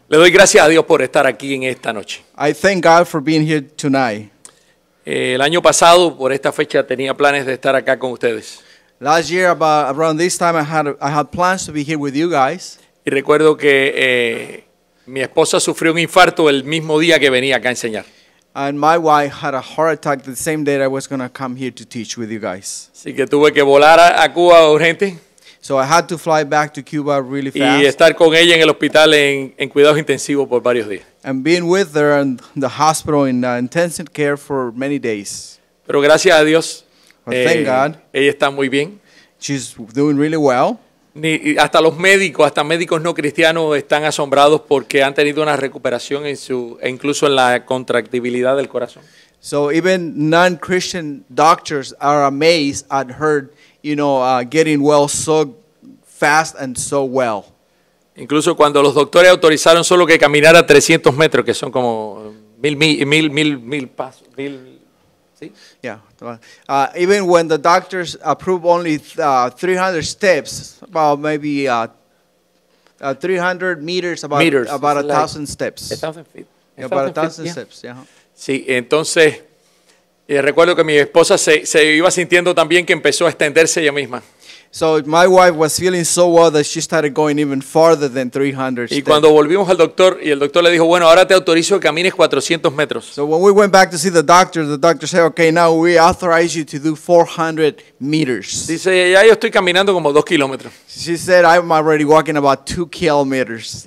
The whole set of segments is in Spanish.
Le doy gracias a Dios por estar aquí en esta noche. I thank God for being here tonight. El año pasado, por esta fecha, tenía planes de estar acá con ustedes. Last year, around this time, I had plans to be here with you guys. Y recuerdo que mi esposa sufrió un infarto el mismo día que venía acá a enseñar. And my wife had a heart attack the same day I was going to come here to teach with you guys. Así que tuve que volar a Cuba urgente So I had to fly back to Cuba really y fast. estar con ella en el hospital en cuidados intensivos por varios días. And being with her in the hospital in intensive care for many days. Pero gracias a Dios, But thank God, ella está muy bien. she's doing really well. Hasta los médicos, hasta médicos no cristianos están asombrados porque han tenido una recuperación incluso en la contractibilidad del corazón. So even non-Christian doctors are amazed at her, getting well so fast and so well. Incluso cuando los doctores autorizaron solo que caminara 300 metros, que son como mil pasos, ¿sí? Yeah. Even when the doctors approve only 300 steps, about maybe 300 meters, about 1,000 steps. 1,000 feet. Yeah, about 1,000 yeah. steps. Yeah. Sí, entonces recuerdo que mi esposa se iba sintiendo también que empezó a extenderse ella misma. So my wife was feeling so well that she started going even farther than 300 Y steps. cuando volvimos al doctor, y el doctor le dijo, bueno, ahora te autorizo que camines 400 metros. So when we went back to see the doctor said, okay, now we authorize you to do 400 meters. Dice, ya yo estoy caminando como 2 kilómetros. She said, I'm already walking about 2 kilometers.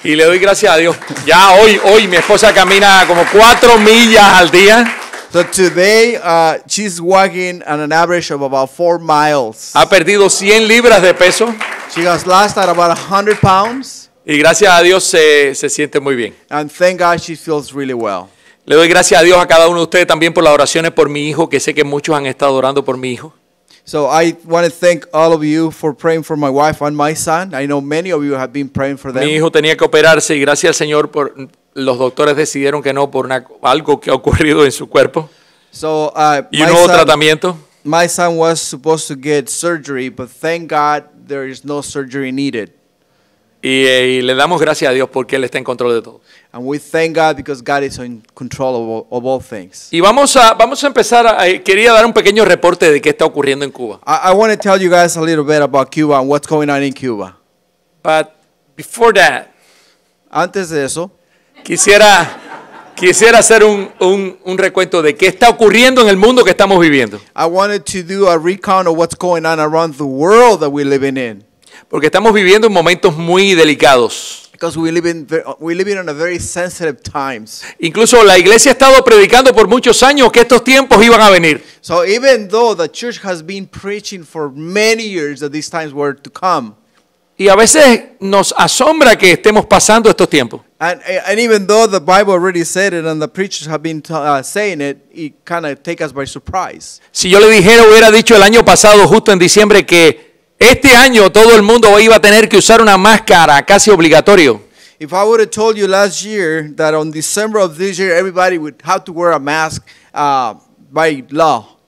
Y le doy gracias a Dios. Ya hoy mi esposa camina como 4 millas al día. So today, she's walking at an average of about 4 miles. Ha perdido 100 libras de peso. She has lost at about 100 pounds. Y gracias a Dios se siente muy bien. And thank God she feels really well. Le doy gracias a Dios a cada uno de ustedes también por las oraciones por mi hijo, que sé que muchos han estado orando por mi hijo. So I want to thank all of you for praying for my wife and my son. I know many of you have been praying for them. Mi hijo tenía que operarse y gracias al Señor los doctores decidieron que no por algo que ha ocurrido en su cuerpo. So Y un nuevo tratamiento. My son was supposed to get surgery, but thank God there is no surgery needed. Y le damos gracias a Dios porque Él está en control de todo. And we thank God because God is in control of all things. Y vamos a empezar. Quería dar un pequeño reporte de qué está ocurriendo en Cuba. I want to tell you guys a little bit about Cuba and what's going on in Cuba. But before that, Antes de eso, quisiera hacer un recuento de qué está ocurriendo en el mundo que estamos viviendo. I wanted to do a recount of what's going on around the world that we're living in. Porque estamos viviendo en momentos muy delicados. Because we live in a very sensitive times. Incluso la iglesia ha estado predicando por muchos años que estos tiempos iban a venir. So even though the church has been preaching for many years that these times were to come. Y a veces nos asombra que estemos pasando estos tiempos. And even though the Bible already said it and the preachers have been saying it kind of take us by surprise. Si yo le hubiera dicho el año pasado, justo en diciembre, que este año todo el mundo iba a tener que usar una máscara casi obligatorio. If I would have told you last year that on December of this year everybody would have to wear a mask by law.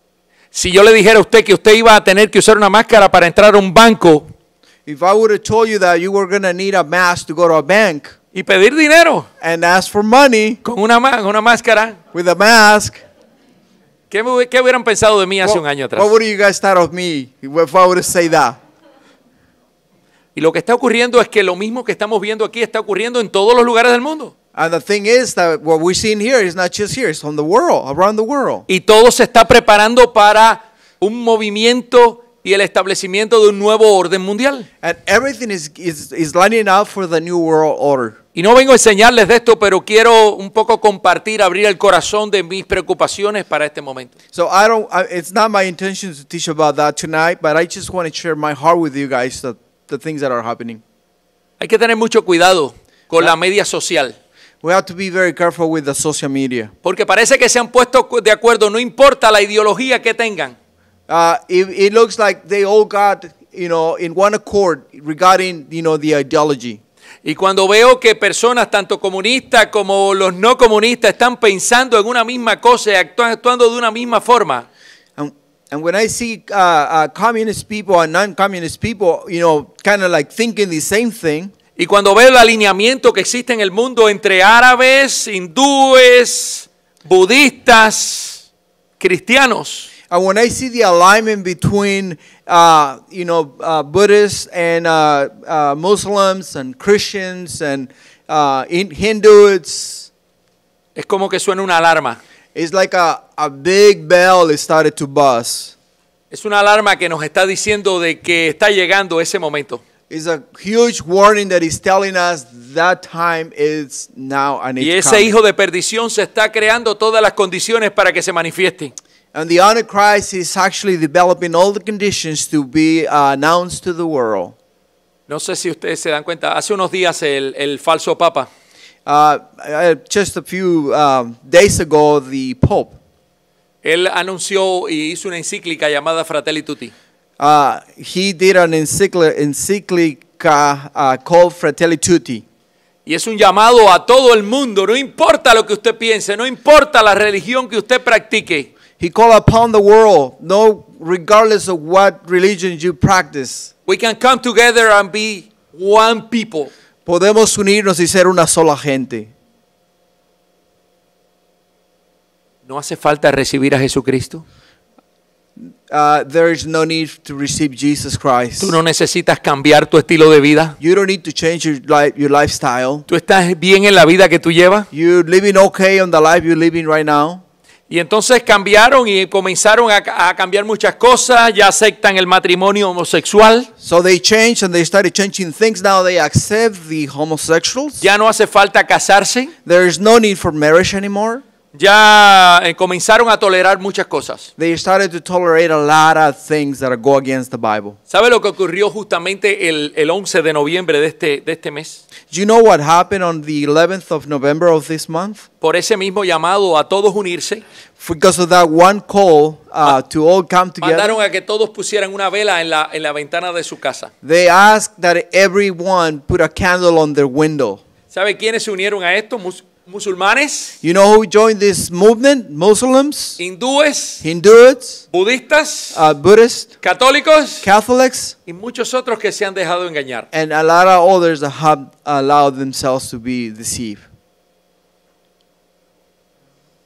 Si yo le dijera a usted que usted iba a tener que usar una máscara para entrar a un banco If I would have told you that you were going to need a mask to go to a bank y pedir dinero and ask for money con una máscara, with a mask, ¿qué hubieran pensado de mí hace un año atrás? what would you guys thought of me if I would have said that? Y lo que está ocurriendo es que lo mismo que estamos viendo aquí está ocurriendo en todos los lugares del mundo. And the thing is that what we're seeing here is not just here, it's on the world, around the world. Y todo se está preparando para un movimiento y el establecimiento de un nuevo orden mundial. And everything is lining up for the new world order. Y no vengo a enseñarles de esto, pero quiero un poco compartir, abrir el corazón de mis preocupaciones para este momento. So it's not my intention to teach about that tonight, but I just want to share my heart with you guys, the things that are happening. Hay que tener mucho cuidado con la media social. We have to be very careful with the social media. Porque parece que se han puesto de acuerdo, no importa la ideología que tengan. It looks like they all got, in one accord regarding, the ideology. Y cuando veo que personas, tanto comunistas como los no comunistas, están pensando en una misma cosa y actuando de una misma forma. And when I see communist people and non-communist people, kind of like thinking the same thing. Y cuando veo el alineamiento que existe en el mundo entre árabes, hindúes, budistas, cristianos, And when I see the alignment between, Buddhists and Muslims and Christians and Hindus, es como que suena una alarma. it's like a big bell is started to buzz. Es una alarma que nos está diciendo de que está llegando ese momento. It's a huge warning that is telling us that time is now and Y it's ese coming. hijo de perdición se está creando todas las condiciones para que se manifieste. And the Antichrist is actually developing all the conditions to be announced to the world. No sé si ustedes se dan cuenta, hace unos días el falso papa Just a few days ago, the Pope, él anunció y hizo una encíclica llamada Fratelli Tutti. he did an encyclica called Fratelli Tutti. Y es un llamado a todo el mundo, no importa lo que usted piense, no importa la religión que usted practique. He called upon the world, no, regardless of what religion you practice. We can come together and be one people. Podemos unirnos y ser una sola gente. ¿No hace falta recibir a Jesucristo? There is no need to receive Jesus Christ. Tú no necesitas cambiar tu estilo de vida. You don't need to change your lifestyle. Tú estás bien en la vida que tú llevas. You're living okay on the life you're living right now. Y entonces cambiaron y comenzaron a cambiar muchas cosas. Ya aceptan el matrimonio homosexual. So they changed and they started changing things. Now they accept the homosexuals. Ya no hace falta casarse. There is no need for marriage anymore. Ya comenzaron a tolerar muchas cosas. They started to tolerate a lot of things that go against the Bible. ¿Sabe lo que ocurrió justamente el 11 de noviembre de este mes? Do you know what happened on the 11th of November of this month? Por ese mismo llamado a todos unirse, Because of that one call to all come together, mandaron a que todos pusieran una vela en la ventana de su casa. they asked that everyone put a candle on their window. ¿Sabe quiénes se unieron a esto? Musulmanes, You know who joined this movement? Muslims, hindúes, Hindus, budistas, Buddhists, católicos Catholics, y muchos otros que se han dejado engañar. and a lot of others that have allowed themselves to be deceived.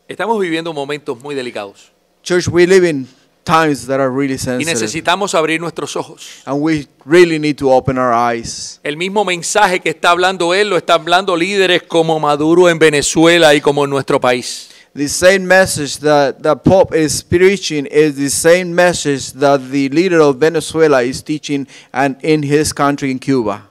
Estamos viviendo momentos muy delicados Church, we live in times that are really y sensitive, necesitamos abrir nuestros ojos. and we really need to open our eyes. El mismo mensaje que está hablando él lo está hablando líderes como Maduro en Venezuela y como en nuestro país. The same message that the Pope is preaching is the same message that the leader of Venezuela is teaching and in his country, in Cuba.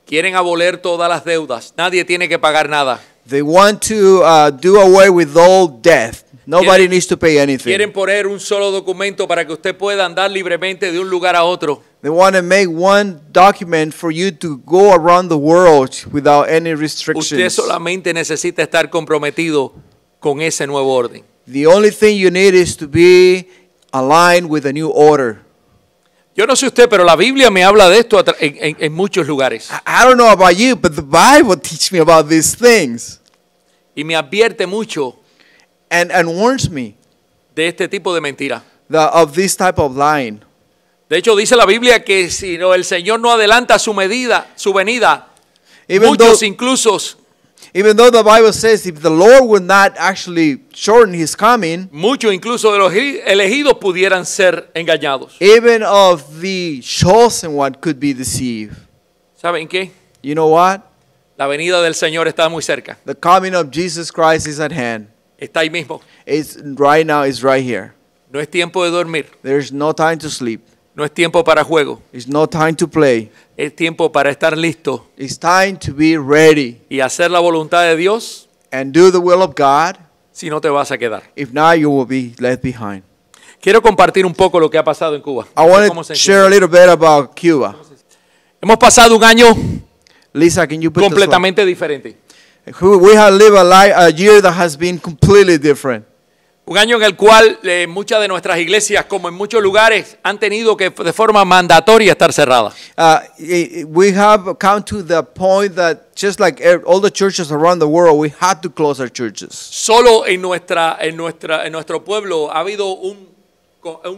Quieren abolir todas las deudas. Nadie tiene que pagar nada. They want to do away with all debt. Nobody Quieren- needs to pay anything. Quieren poner un solo documento para que usted pueda andar libremente de un lugar a otro. They want to make one document for you to go around the world without any Usted restrictions. solamente necesita estar comprometido con ese nuevo orden. The only thing you need is to be aligned with a new order. Yo no sé usted, pero la Biblia me habla de esto en muchos lugares. I don't know about you, but the Bible teaches me about these things Y me advierte mucho and warns me de este tipo de mentira. of this type of lying. De hecho, dice la Biblia que si el Señor no adelanta su venida, muchos incluso, Even though the Bible says if the Lord would not actually shorten his coming, de los elegidos pudieran ser engañados. even of the chosen one could be deceived. ¿Saben qué? You know what? La venida del Señor está muy cerca. The coming of Jesus Christ is at hand. Está ahí mismo. It's right now, it's right here. No es tiempo de dormir. There's no time to sleep. No es tiempo para juego. It's no time to play. Es tiempo para estar listo It's time to be ready y hacer la voluntad de Dios, and do the will of God. si no te vas a quedar. If not, you will be left behind. Quiero compartir un poco lo que ha pasado en Cuba. I ¿Cómo want se to share a siente? little bit about Cuba. Hemos pasado un año Lisa, can you put this completamente diferente. slide? We have lived a year that has been completely different. Un año en el cual muchas de nuestras iglesias, como en muchos lugares, han tenido que de forma mandatoria estar cerradas. We have come to the point that just like all the churches around the world, we had to close our churches. Solo en nuestro pueblo ha habido un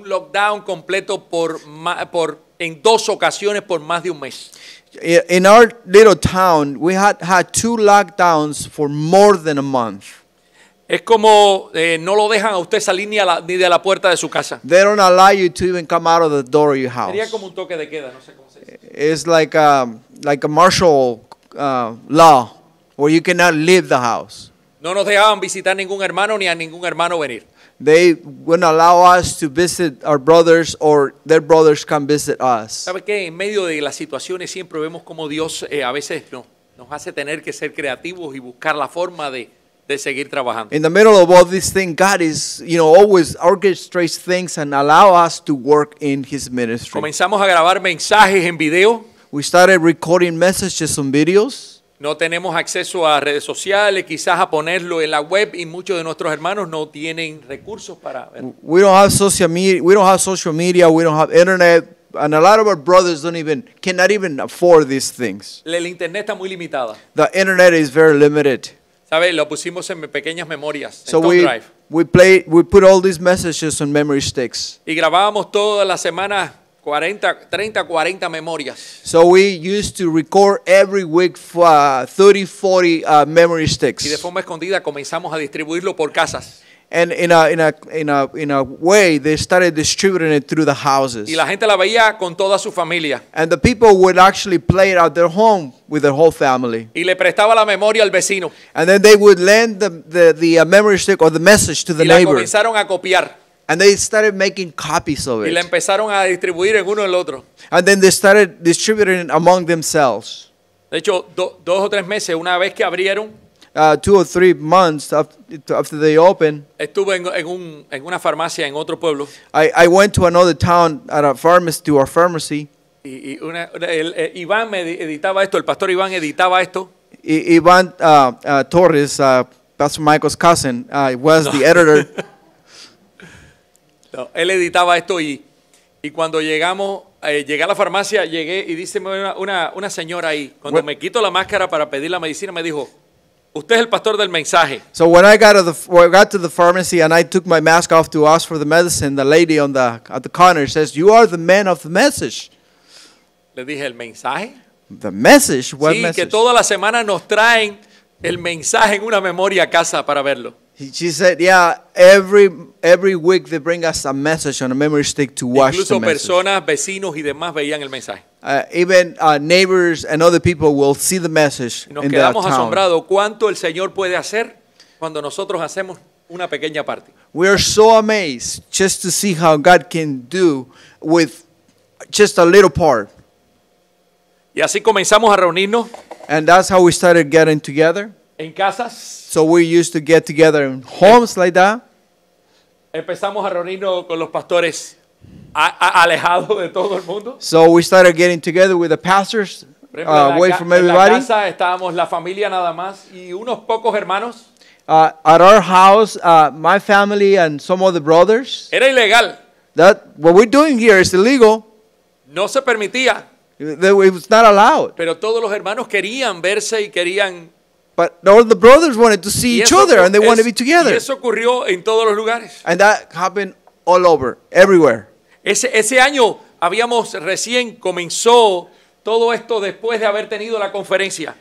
lockdown completo en 2 ocasiones por más de un mes. In our little town, we had 2 lockdowns for more than a month. Es como no lo dejan a usted salir ni de la puerta de su casa. They don't allow you to even come out of the door of your house. Sería como un toque de queda, no sé cómo se dice. It's like a martial law where you cannot leave the house. No nos dejaban visitar ningún hermano ni a ningún hermano venir. They wouldn't allow us to visit our brothers or their brothers come visit us. ¿Sabe qué? En medio de las situaciones siempre vemos como Dios a veces nos hace tener que ser creativos y buscar la forma de seguir trabajando. In the middle of all these things, God is, always orchestrates things and allow us to work in His ministry. Comenzamos a grabar mensajes en video. We started recording messages on videos. No tenemos acceso a redes sociales, quizás a ponerlo en la web, y muchos de nuestros hermanos no tienen recursos para ver. We don't have social media. We don't have social media. We don't have internet, and a lot of our brothers cannot even afford these things. El internet está muy limitada. The internet is very limited. ¿Sabe? Lo pusimos en pequeñas memorias, So en thumb drive. we put all these messages on memory sticks. Y grabábamos toda la semana 30, 40 memorias. So we used to record every week 30, 40 memory sticks. Y de forma escondida comenzamos a distribuirlo por casas. And in a way, they started distributing it through the houses. Y la gente la veía con toda su familia. And the people would actually play it at their home with their whole family. Y le prestaba la memoria al vecino. And then they would lend the memory stick or the message to the Y la neighbor. comenzaron a copiar. And they started making copies of Y la it. empezaron a distribuir en uno en el otro. And then they started distributing it among themselves. De hecho, 2 o 3 meses, una vez que abrieron, 2 or 3 months after they opened, estuve en una farmacia en otro pueblo. I went to another town at a pharmacy, to our pharmacy. Y Iván me editaba esto, el pastor Iván editaba esto. Ivan Torres, Pastor Michael's cousin, was the editor. No, él editaba esto y cuando llegué a la farmacia, llegué y dice una señora ahí, cuando me quito la máscara para pedir la medicina, me dijo, usted es el pastor del mensaje. So when I got to the pharmacy and I took my mask off to ask for the medicine, the lady at the counter says, "You are the man of the message." Le dije, ¿el mensaje? The message? What Sí, message? que toda la semana nos traen el mensaje en una memoria a casa para verlo. She said, "Yeah, every week they bring us a message on a memory stick to watch the Incluso message. personas, vecinos y demás veían el mensaje. Even neighbors and other people will see the message Y nos in that quedamos town." asombrados cuánto el Señor puede hacer cuando nosotros hacemos una pequeña parte. We are so amazed just to see how God can do with just a little part. Y así comenzamos a reunirnos And that's how we started getting together. en casas. So we used to get together in homes like that. Empezamos a reunirnos con los pastores alejados de todo el mundo. So we started getting together with the pastors, Por ejemplo, away from en la everybody. casa estábamos la familia nada más y unos pocos hermanos. At our house, my family and some other brothers. Era ilegal, What we're doing here is illegal. no se permitía, It was not allowed. pero todos los hermanos querían verse y querían. But all the brothers wanted to see y each eso other and they wanted to be y together. eso ocurrió en todos los lugares. And that happened all over, everywhere. Ese año recién comenzó todo esto después de haber tenido la conferencia.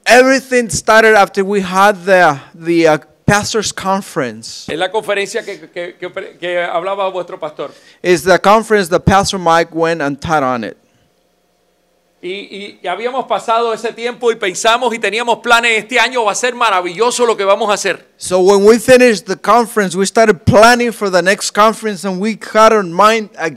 Everything started after we had the pastors' conference. Es la conferencia que hablaba vuestro pastor. It's the conference that Pastor Mike went and taught on it. Y habíamos pasado ese tiempo y pensamos y teníamos planes. Este año va a ser maravilloso lo que vamos a hacer. So when we finished the conference, we started planning for the next conference, and we had in mind a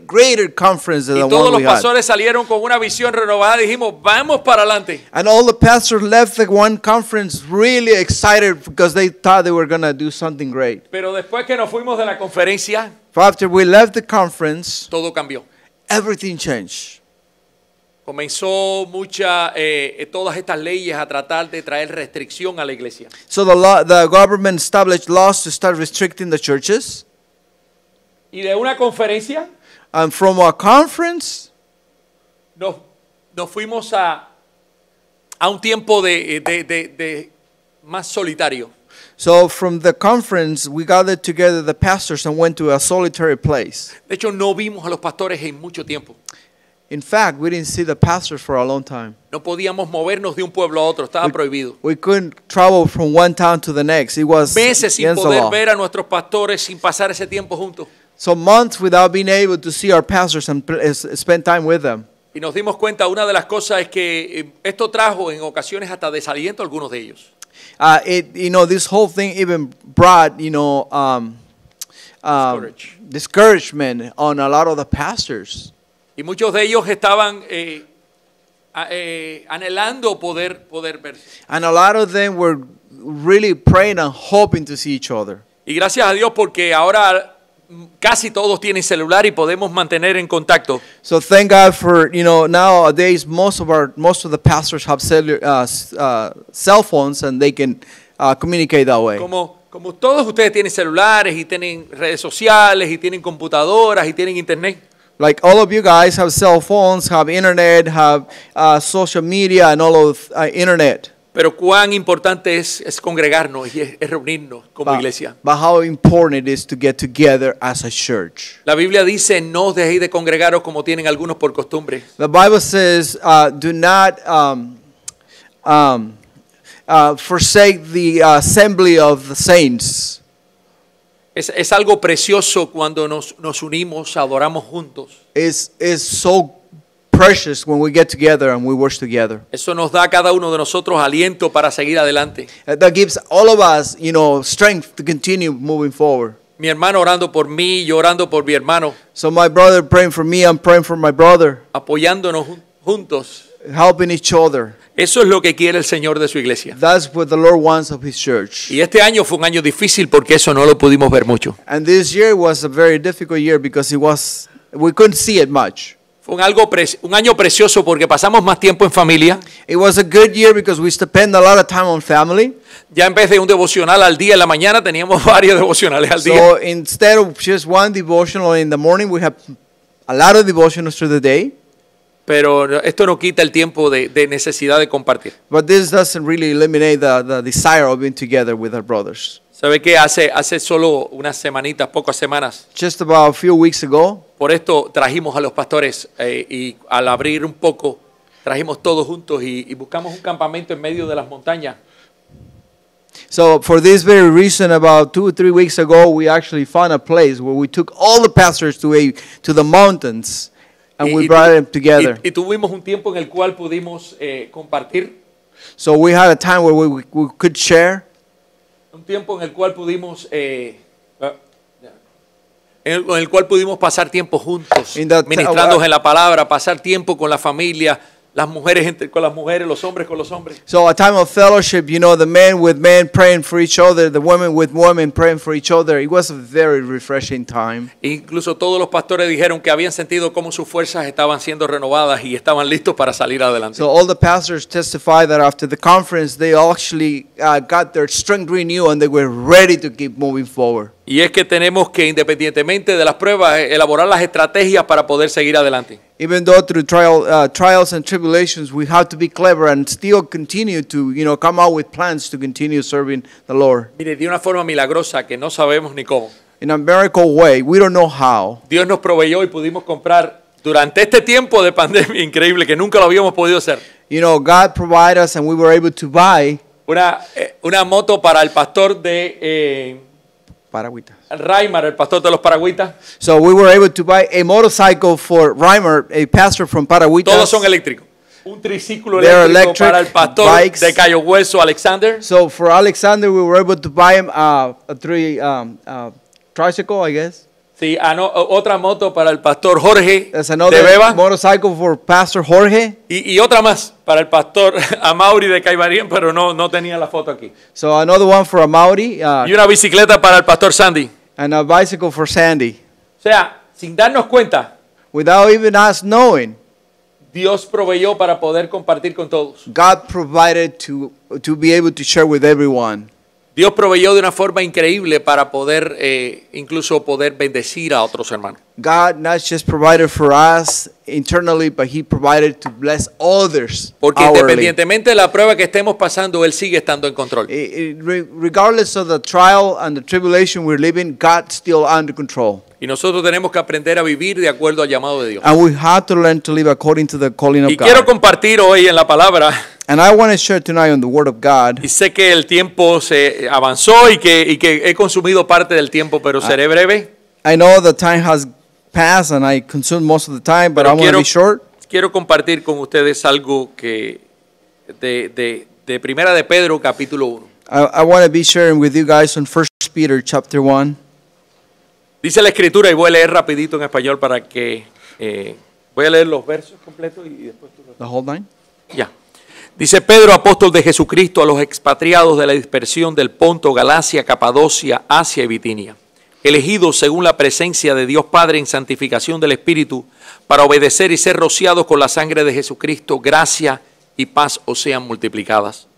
greater conference than Y the todos one los we had. pastores salieron con una visión renovada. Dijimos, vamos para adelante. And all the pastors left the one conference really excited because they thought they were going to do something great. Pero después que nos fuimos de la conferencia, But after we left the conference, todo cambió. everything changed. Comenzó todas estas leyes a tratar de traer restricción a la iglesia. So the government established laws to start restricting the churches. Y de una conferencia And from a conference, nos fuimos a un tiempo de más solitario. so from the conference, we gathered together the pastors and went to a solitary place. De hecho, no vimos a los pastores en mucho tiempo. In fact, we didn't see the pastors for a long time. No podíamos movernos de un pueblo a otro, estaba prohibido. We couldn't travel from one town to the next. It was Meses sin against the poder law. ver a nuestros pastores, sin pasar ese tiempo juntos. So months without being able to see our pastors and spend time with them. Y nos dimos cuenta, una de las cosas es que esto trajo en ocasiones hasta desaliento a algunos de ellos. This whole thing even brought, discouragement on a lot of the pastors. Y muchos de ellos estaban anhelando poder verse. And a lot of them were really praying and hoping to see each other. Y gracias a Dios porque ahora casi todos tienen celular y podemos mantener en contacto. So thank God for, nowadays most of the pastors have cell phones and they can communicate that way. Como todos ustedes tienen celulares y tienen redes sociales y tienen computadoras y tienen internet. Like all of you guys have cell phones, have internet, have social media and all of internet. Pero cuán importante es congregarnos y es reunirnos como iglesia. But how important it is to get together as a church. La Biblia dice, no os dejéis de congregaros como tienen algunos por costumbre. The Bible says, do not forsake the assembly of the saints. Es algo precioso cuando nos unimos, adoramos juntos. It's so precious when we get together and we work together. Eso nos da a cada uno de nosotros aliento para seguir adelante. That gives all of us, strength to continue moving forward. Mi hermano orando por mí, yo orando por mi hermano. So my brother praying for me, I'm praying for my brother. Apoyándonos juntos. Helping each other. Eso es lo que quiere el Señor de su iglesia. That's what the Lord wants of His church. Y este año fue un año difícil porque eso no lo pudimos ver mucho. And this year was a very difficult year because we couldn't see it much. Fue un año precioso porque pasamos más tiempo en familia. It was a good year because we spent a lot of time on family. Ya en vez de un devocional al día en la mañana, teníamos varios devocionales al día. So instead of just one devotional in the morning, we have a lot of devotionals through the day. Pero esto no quita el tiempo de necesidad de compartir. But this doesn't really eliminate the desire of being together with our brothers. ¿Sabe qué? Hace solo unas semanitas, pocas semanas. Just about a few weeks ago. Por esto trajimos a los pastores y al abrir un poco, trajimos todos juntos y buscamos un campamento en medio de las montañas. So for this very reason, about 2 or 3 weeks ago, we actually found a place where we took all the pastors to the mountains and we brought them together. Y tuvimos un tiempo en el cual pudimos compartir. So we had a time where we could share. Un tiempo en el cual pudimos pasar tiempo juntos, ministrándonos en la palabra, pasar tiempo con la familia, las mujeres con las mujeres, los hombres con los hombres. So a time of fellowship, the men with men praying for each other, the women with women praying for each other. It was a very refreshing time. Incluso todos los pastores dijeron que habían sentido cómo sus fuerzas estaban siendo renovadas y estaban listos para salir adelante. So all the pastors testified that after the conference, they actually got their strength renewed and they were ready to keep moving forward. Y es que tenemos que, independientemente de las pruebas, elaborar las estrategias para poder seguir adelante. Even though through trials and tribulations, we have to be clever and still continue to, come out with plans to continue serving the Lord. Mire, de una forma milagrosa que no sabemos ni cómo. In a miracle way, we don't know how. Dios nos proveyó y pudimos comprar durante este tiempo de pandemia increíble que nunca lo habíamos podido hacer. God provided us and we were able to buy una moto para el pastor de Paragüitas. Raimar, el pastor de los Paragüitas. So we were able to buy a motorcycle for Raimar, a pastor from Paragüitas. Todos son eléctricos. Un triciclo eléctrico para el pastor bikes. De Cayo Hueso, Alexander. So for Alexander, we were able to buy him a tricycle, I guess. Sí, otra moto para el pastor Jorge There's de another Beba. motorcycle for Pastor Jorge. Y otra más para el pastor Amaury de Caibarien, pero no tenía la foto aquí. So another one for Amaury. Y una bicicleta para el pastor Sandy. And a bicycle for Sandy. O sea, sin darnos cuenta, without even us knowing, Dios proveyó para poder compartir con todos. God provided to be able to share with everyone. Dios proveyó de una forma increíble para poder, incluso poder bendecir a otros hermanos. God not just provided for us internally, but He provided to bless others Porque outwardly. independientemente de la prueba que estemos pasando, Él sigue estando en control. Regardless of the trial and the tribulation we're living, God's still under control. Y nosotros tenemos que aprender a vivir de acuerdo al llamado de Dios. And we have to learn to live according to the calling of Y quiero God. compartir hoy en la palabra, And I want to share tonight on the Word of God. y sé que el tiempo se avanzó y que he consumido parte del tiempo, pero seré breve. I know the time has passed and I consumed most of the time, but Pero I want to be short. quiero compartir con ustedes algo que de Primera de Pedro, capítulo 1. I want to be sharing with you guys on 1 Peter chapter 1. Dice la escritura, y voy a leer rapidito en español para que... voy a leer los versos completos y después tú los... The whole nine? Ya. Dice Pedro, apóstol de Jesucristo, a los expatriados de la dispersión del Ponto, Galacia, Capadocia, Asia y Bitinia, elegidos según la presencia de Dios Padre en santificación del Espíritu, para obedecer y ser rociados con la sangre de Jesucristo, gracia y paz os sean multiplicadas.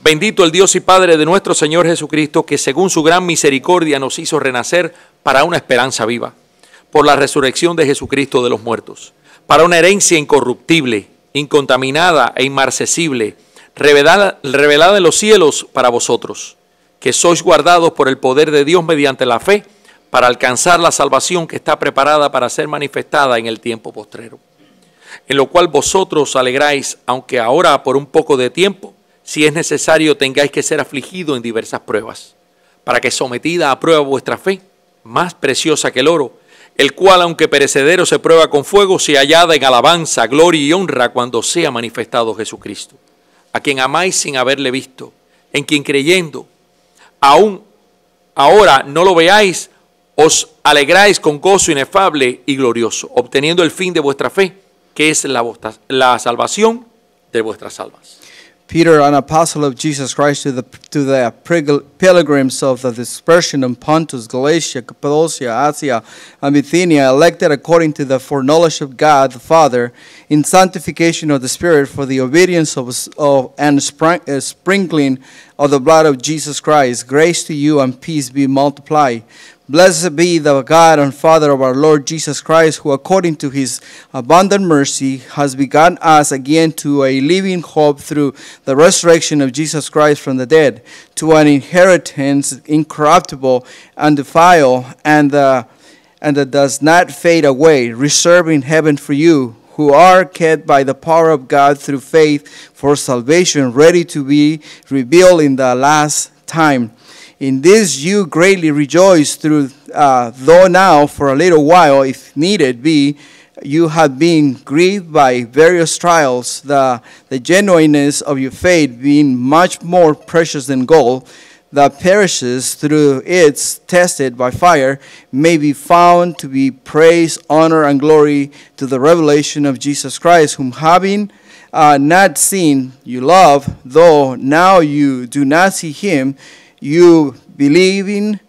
Bendito el Dios y Padre de nuestro Señor Jesucristo, que según su gran misericordia nos hizo renacer para una esperanza viva, por la resurrección de Jesucristo de los muertos, para una herencia incorruptible, incontaminada e inmarcesible, revelada en los cielos para vosotros, que sois guardados por el poder de Dios mediante la fe, para alcanzar la salvación que está preparada para ser manifestada en el tiempo postrero, en lo cual vosotros alegráis, aunque ahora por un poco de tiempo, si es necesario, tengáis que ser afligidos en diversas pruebas, para que sometida a prueba vuestra fe, más preciosa que el oro, el cual, aunque perecedero se prueba con fuego, se hallada en alabanza, gloria y honra cuando sea manifestado Jesucristo, a quien amáis sin haberle visto, en quien creyendo, aún ahora no lo veáis, os alegráis con gozo inefable y glorioso, obteniendo el fin de vuestra fe, que es la salvación de vuestras almas. Peter, an apostle of Jesus Christ, to the pilgrims of the dispersion in Pontus, Galatia, Cappadocia, Asia, and Bithynia, elected according to the foreknowledge of God the Father, in sanctification of the Spirit, for the obedience and sprinkling of the blood of Jesus Christ, grace to you and peace be multiplied. Blessed be the God and Father of our Lord Jesus Christ, who according to His abundant mercy has begotten us again to a living hope through the resurrection of Jesus Christ from the dead, to an inheritance incorruptible, undefiled, and that does not fade away, reserved in heaven for you, who are kept by the power of God through faith for salvation, ready to be revealed in the last time. In this you greatly rejoice, though now for a little while, if needed be, you have been grieved by various trials, the genuineness of your faith being much more precious than gold, that perishes through its tested by fire, may be found to be praise, honor, and glory to the revelation of Jesus Christ, whom having not seen you love, though now you do not see Him, you believing,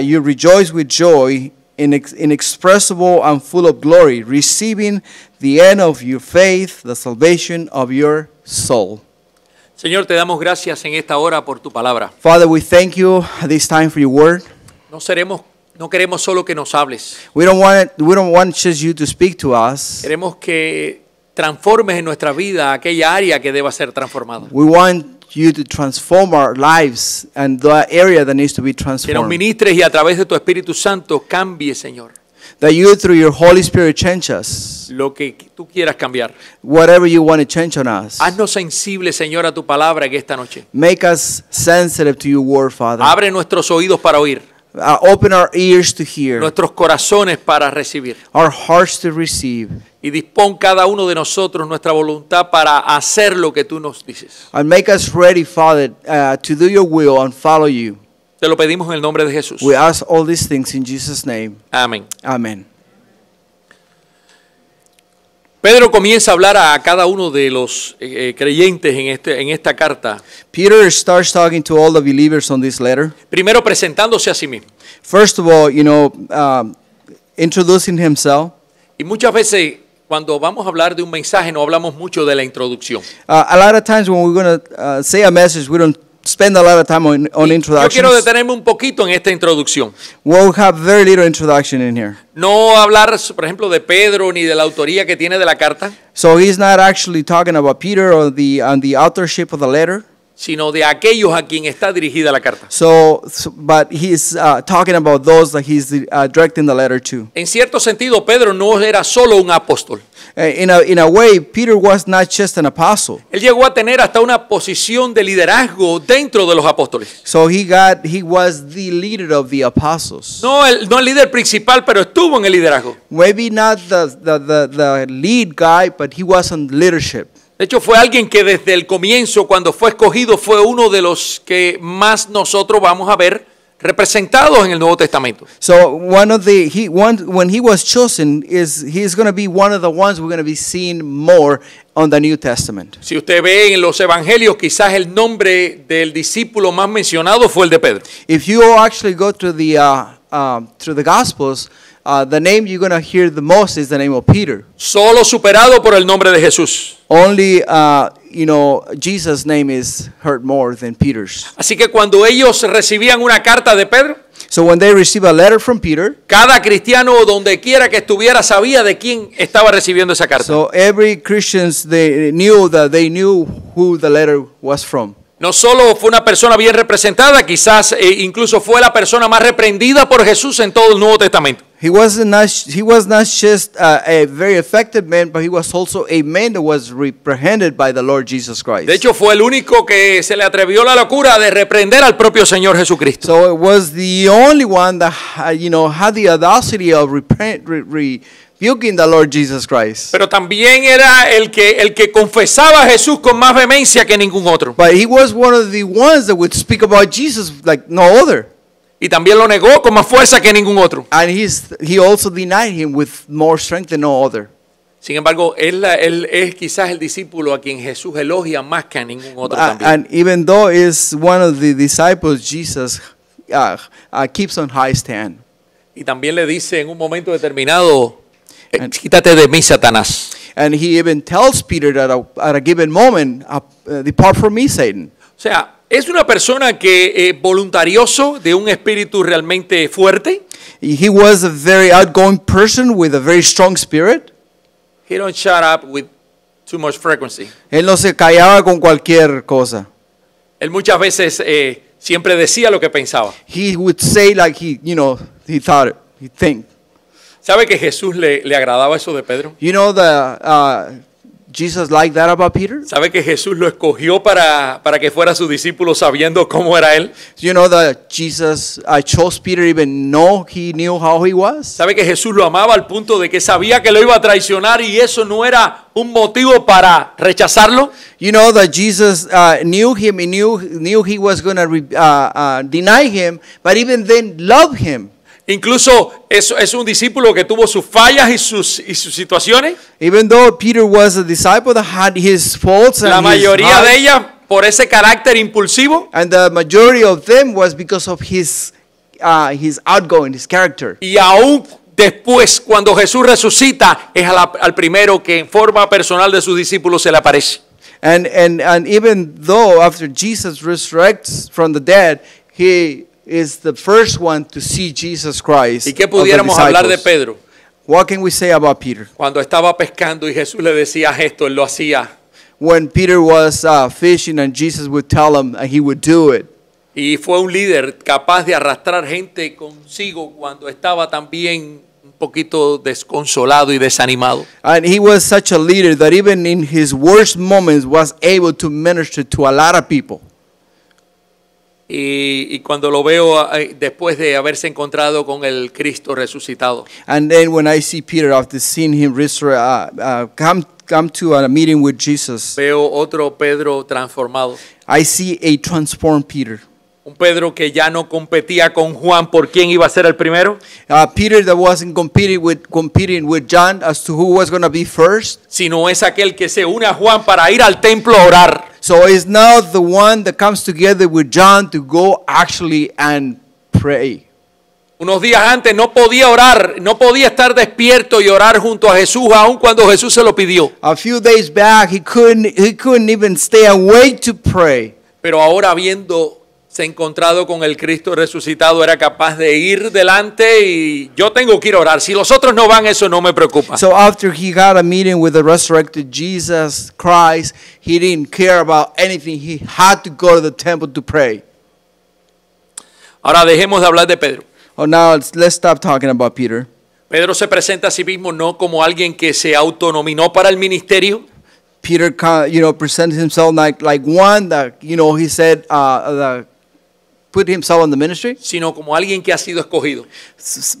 you rejoice with joy inexpressible and full of glory, receiving the end of your faith, the salvation of your soul. Señor, te damos gracias en esta hora por tu palabra. Father, we thank you at this time for your word. No queremos solo que nos hables. We don't want just you to speak to us. Queremos que transformes en nuestra vida aquella área que deba ser transformada. We want you to transform our lives and the area that needs to be Que nos transformed. ministres y a través de tu Espíritu Santo cambie, Señor, That you, through your Holy Spirit, change us. lo que tú quieras cambiar. Whatever you want to change on us. Haznos sensibles, Señor, a tu palabra en esta noche. Make us sensitive to your word, Father. Abre nuestros oídos para oír, Open our ears to hear, nuestros corazones para recibir. our hearts to receive, Y dispón cada uno de nosotros nuestra voluntad para hacer lo que tú nos dices. and make us ready, Father, to do your will and follow you. Te lo pedimos en el nombre de Jesús. We ask all these things in Jesus' name. Amén. Amen. Pedro comienza a hablar a cada uno de los creyentes en esta carta, Peter starts talking to all the believers on this letter. primero presentándose a sí mismo. First of all, introducing himself. Y muchas veces cuando vamos a hablar de un mensaje no hablamos mucho de la introducción. A lot of times when we're going to say a message, we don't spend a lot of time on Yo quiero introductions. detenerme un poquito en esta introducción. We'll have very little introduction in here. No hablar, por ejemplo, de Pedro ni de la autoría que tiene de la carta, So he's not actually talking about Peter or the authorship of the letter. sino de aquellos a quien está dirigida la carta. But he's talking about those that he's directing the letter to. En cierto sentido, Pedro no era solo un apóstol. In a way, Peter was not just an apostle. Él llegó a tener hasta una posición de liderazgo dentro de los apóstoles. So he was the leader of the apostles. No el líder principal, pero estuvo en el liderazgo. Maybe not the lead guy, but he was on leadership. De hecho, fue alguien que desde el comienzo, cuando fue escogido, fue uno de los que más nosotros vamos a ver representados en el Nuevo Testamento. So when he was chosen, he's going to be one of the ones we're going to be seeing more on the New Testament. Si usted ve en los evangelios, quizás el nombre del discípulo más mencionado fue el de Pedro. If you actually go through the Gospels, the name you're going to hear the most is the name of Peter. Solo superado por el nombre de Jesús. Only, Jesus' name is heard more than Peter's. Así que cuando ellos recibían una carta de Pedro, So when they receive a letter from Peter, cada cristiano donde quiera que estuviera sabía de quién estaba recibiendo esa carta. so every Christians, they knew who the letter was from. No solo fue una persona bien representada, quizás incluso fue la persona más reprendida por Jesús en todo el Nuevo Testamento. He was not just a very effective man, but he was also a man that was reprehended by the Lord Jesus Christ. De hecho, fue el único que se le atrevió la locura de reprender al propio Señor Jesucristo. So it was the only one that had the audacity of rebuking the Lord Jesus Christ. Pero también era el que confesaba a Jesús con más vehemencia que ningún otro. But he was one of the ones that would speak about Jesus like no other. Y también lo negó con más fuerza que ningún otro. And he also denied him with more strength than no other. Sin embargo, él es quizás el discípulo a quien Jesús elogia más que a ningún otro también. And even though is one of the disciples, Jesus keeps on high stand. Y también le dice en un momento determinado, quítate de mí, Satanás. And he even tells Peter that at a given moment, depart from me, Satan. O sea, es una persona que voluntarioso, de un espíritu realmente fuerte. He was a very outgoing person with a very strong spirit. He don't shut up with too much frequency. Él no se callaba con cualquier cosa. Él muchas veces siempre decía lo que pensaba. He would say like he thought it, he think. ¿Sabe que Jesús le agradaba eso de Pedro? You know Jesus liked that about Peter? ¿Sabe que Jesús lo escogió para que fuera su discípulo sabiendo cómo era él? You know that Jesus chose Peter even though he knew how he was? ¿Sabe que Jesús lo amaba al punto de que sabía que lo iba a traicionar y eso no era un motivo para rechazarlo? You know that Jesus knew him, he knew he was going to deny him, but even then loved him. Incluso es un discípulo que tuvo sus fallas y sus situaciones. Even though Peter was a disciple that had his faults La and mayoría de ellas por ese carácter impulsivo. and the majority of them was because of his outgoing, his character. Y aún después, cuando Jesús resucita, es al primero que en forma personal de sus discípulos se le aparece. And even though after Jesus resurrects from the dead, he is the first one to see Jesus Christ. ¿Y qué of the pudiéramos hablar de disciples. Pedro? What can we say about Peter? Cuando estaba pescando y Jesús le decía esto, él lo hacía. When Peter was fishing and Jesus would tell him he would do it. Y fue un líder capaz de arrastrar gente consigo cuando estaba también un poquito desconsolado y desanimado. And he was such a leader that even in his worst moments was able to minister to a lot of people. Y cuando lo veo después de haberse encontrado con el Cristo resucitado, And then when I see Peter after seeing him come to a meeting with Jesus, veo otro Pedro transformado. I see a transformed Peter. Un Pedro que ya no competía con Juan por quién iba a ser el primero, Peter that wasn't competing with John as to who was going to be first. sino es aquel que se une a Juan para ir al templo a orar. So it's now the one that comes together with John to go actually and pray. Unos días antes no podía orar, no podía estar despierto y orar junto a Jesús, aun cuando Jesús se lo pidió. A few days back, he couldn't even stay awake to pray. pero ahora habiéndose encontrado con el Cristo resucitado, era capaz de ir delante y yo tengo que ir a orar. Si los otros no van, eso no me preocupa. So after he got a meeting with the resurrected Jesus Christ, he didn't care about anything. He had to go to the temple to pray. Ahora dejemos de hablar de Pedro. Oh, now let's stop talking about Peter. Pedro se presenta a sí mismo no como alguien que se autonominó para el ministerio, Peter, presented himself like one that, he said, that put himself on the ministry, sino como alguien que ha sido escogido.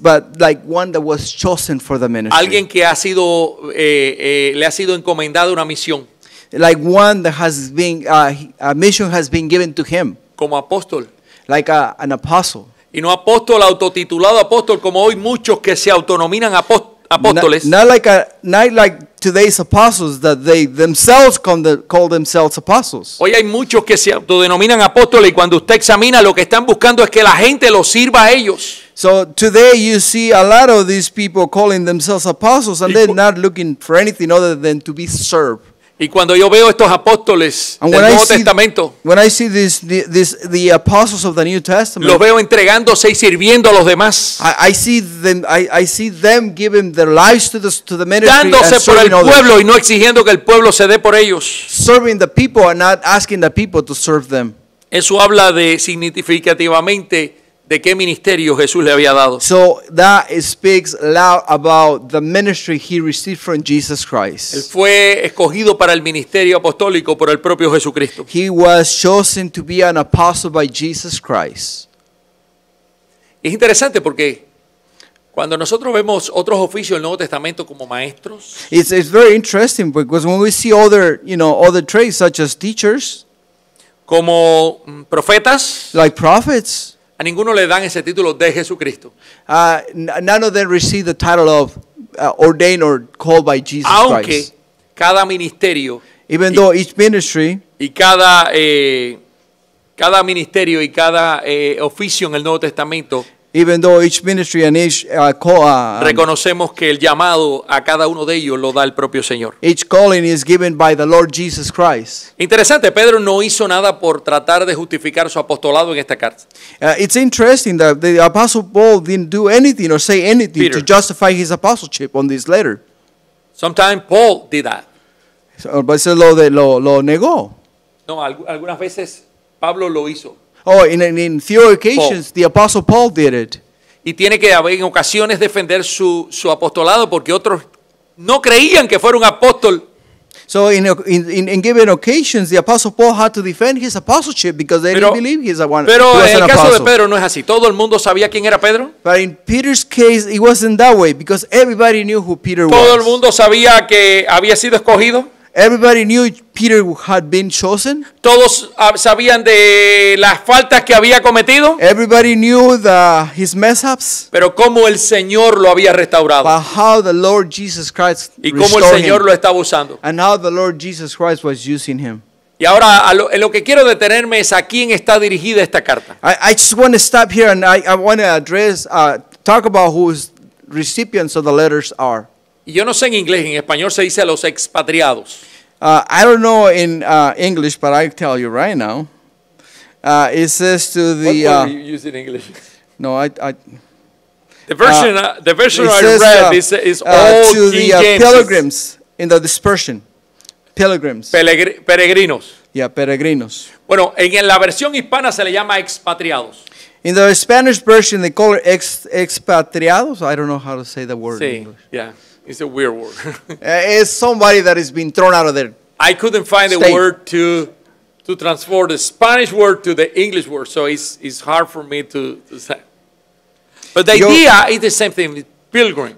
but like one that was chosen for the ministry. Alguien que ha sido, le ha sido encomendada una misión Like one that has been, a mission has been given to him, como apóstol. like an apostle. Y no apóstol autotitulado apóstol como hoy muchos que se autonominan apóstoles. Not like today's apostles that they themselves call themselves apostles. Hoy hay muchos que se autodenominan apóstoles y cuando usted examina lo que están buscando es que la gente los sirva a ellos. So today you see a lot of these people calling themselves apostles and they're not looking for anything other than to be served. Y cuando yo veo estos apóstoles And del when Nuevo Testamento, when I see the apostles of the New Testament, los veo entregándose y sirviendo a los demás, I see them giving their lives to the ministry dándose and por el serving others, pueblo y no exigiendo que el pueblo se dé por ellos. serving the people and not asking the people to serve them. Eso habla de significativamente de qué ministerio Jesús le había dado. So that speaks loud about the ministry he received from Jesus Él Christ. fue escogido para el ministerio apostólico por el propio Jesucristo. He was chosen to be an apostle by Jesus Christ. Es interesante porque cuando nosotros vemos otros oficios del Nuevo Testamento como maestros, It's very interesting because when we see other traits such as teachers, como profetas, like prophets, a ninguno le dan ese título de Jesucristo. none of them receive the title of ordained or called by Jesus Aunque Christ. cada ministerio Even though each ministry y cada ministerio y cada oficio en el Nuevo Testamento and each reconocemos que el llamado a cada uno de ellos lo da el propio Señor. each calling is given by the Lord Jesus Christ. Interesante, Pedro no hizo nada por tratar de justificar su apostolado en esta carta. It's interesting that the Apostle Paul didn't do anything or say anything Peter. to justify his apostleship on this letter. Sometimes Paul did that. But se lo negó. No, algunas veces Pablo lo hizo. Oh, in few occasions, the Apostle Paul did it. Y tiene que en ocasiones defender su apostolado porque otros no creían que fuera un apóstol. So in given occasions, the Apostle Paul had to defend his apostleship because they didn't believe he was Pero an en el caso de apostle. Pedro no es así. Todo el mundo sabía quién era Pedro. But in Peter's case, it wasn't that way because everybody knew who Peter Todo el was. mundo sabía que había sido escogido. Everybody knew Peter had been chosen. Todos sabían de las faltas que había cometido. Everybody knew his mess ups. Pero cómo el Señor lo había restaurado. But how the Lord Jesus Christ Y cómo el restored Señor him. lo estaba usando. And how the Lord Jesus Christ was using him. Y ahora en lo que quiero detenerme es a quién está dirigida esta carta. I just want to stop here and I want to address, talk about whose recipients of the letters are. Y yo no sé en inglés, en español se dice a los expatriados. I don't know in English, but I tell you right now. It says to the What word you use in English? no, I The version it I says, read is all to King the James. pilgrims in the dispersion. Pilgrims. Peregrinos. Yeah, peregrinos. Bueno, en la versión hispana se le llama expatriados. In the Spanish version, they call it expatriados. I don't know how to say the word in Sí, English. yeah, it's a weird word. It's somebody that has been thrown out of their. I couldn't find the State. word to transform the Spanish word to the English word, so it's hard for me to say. But the idea is the same thing, pilgrim.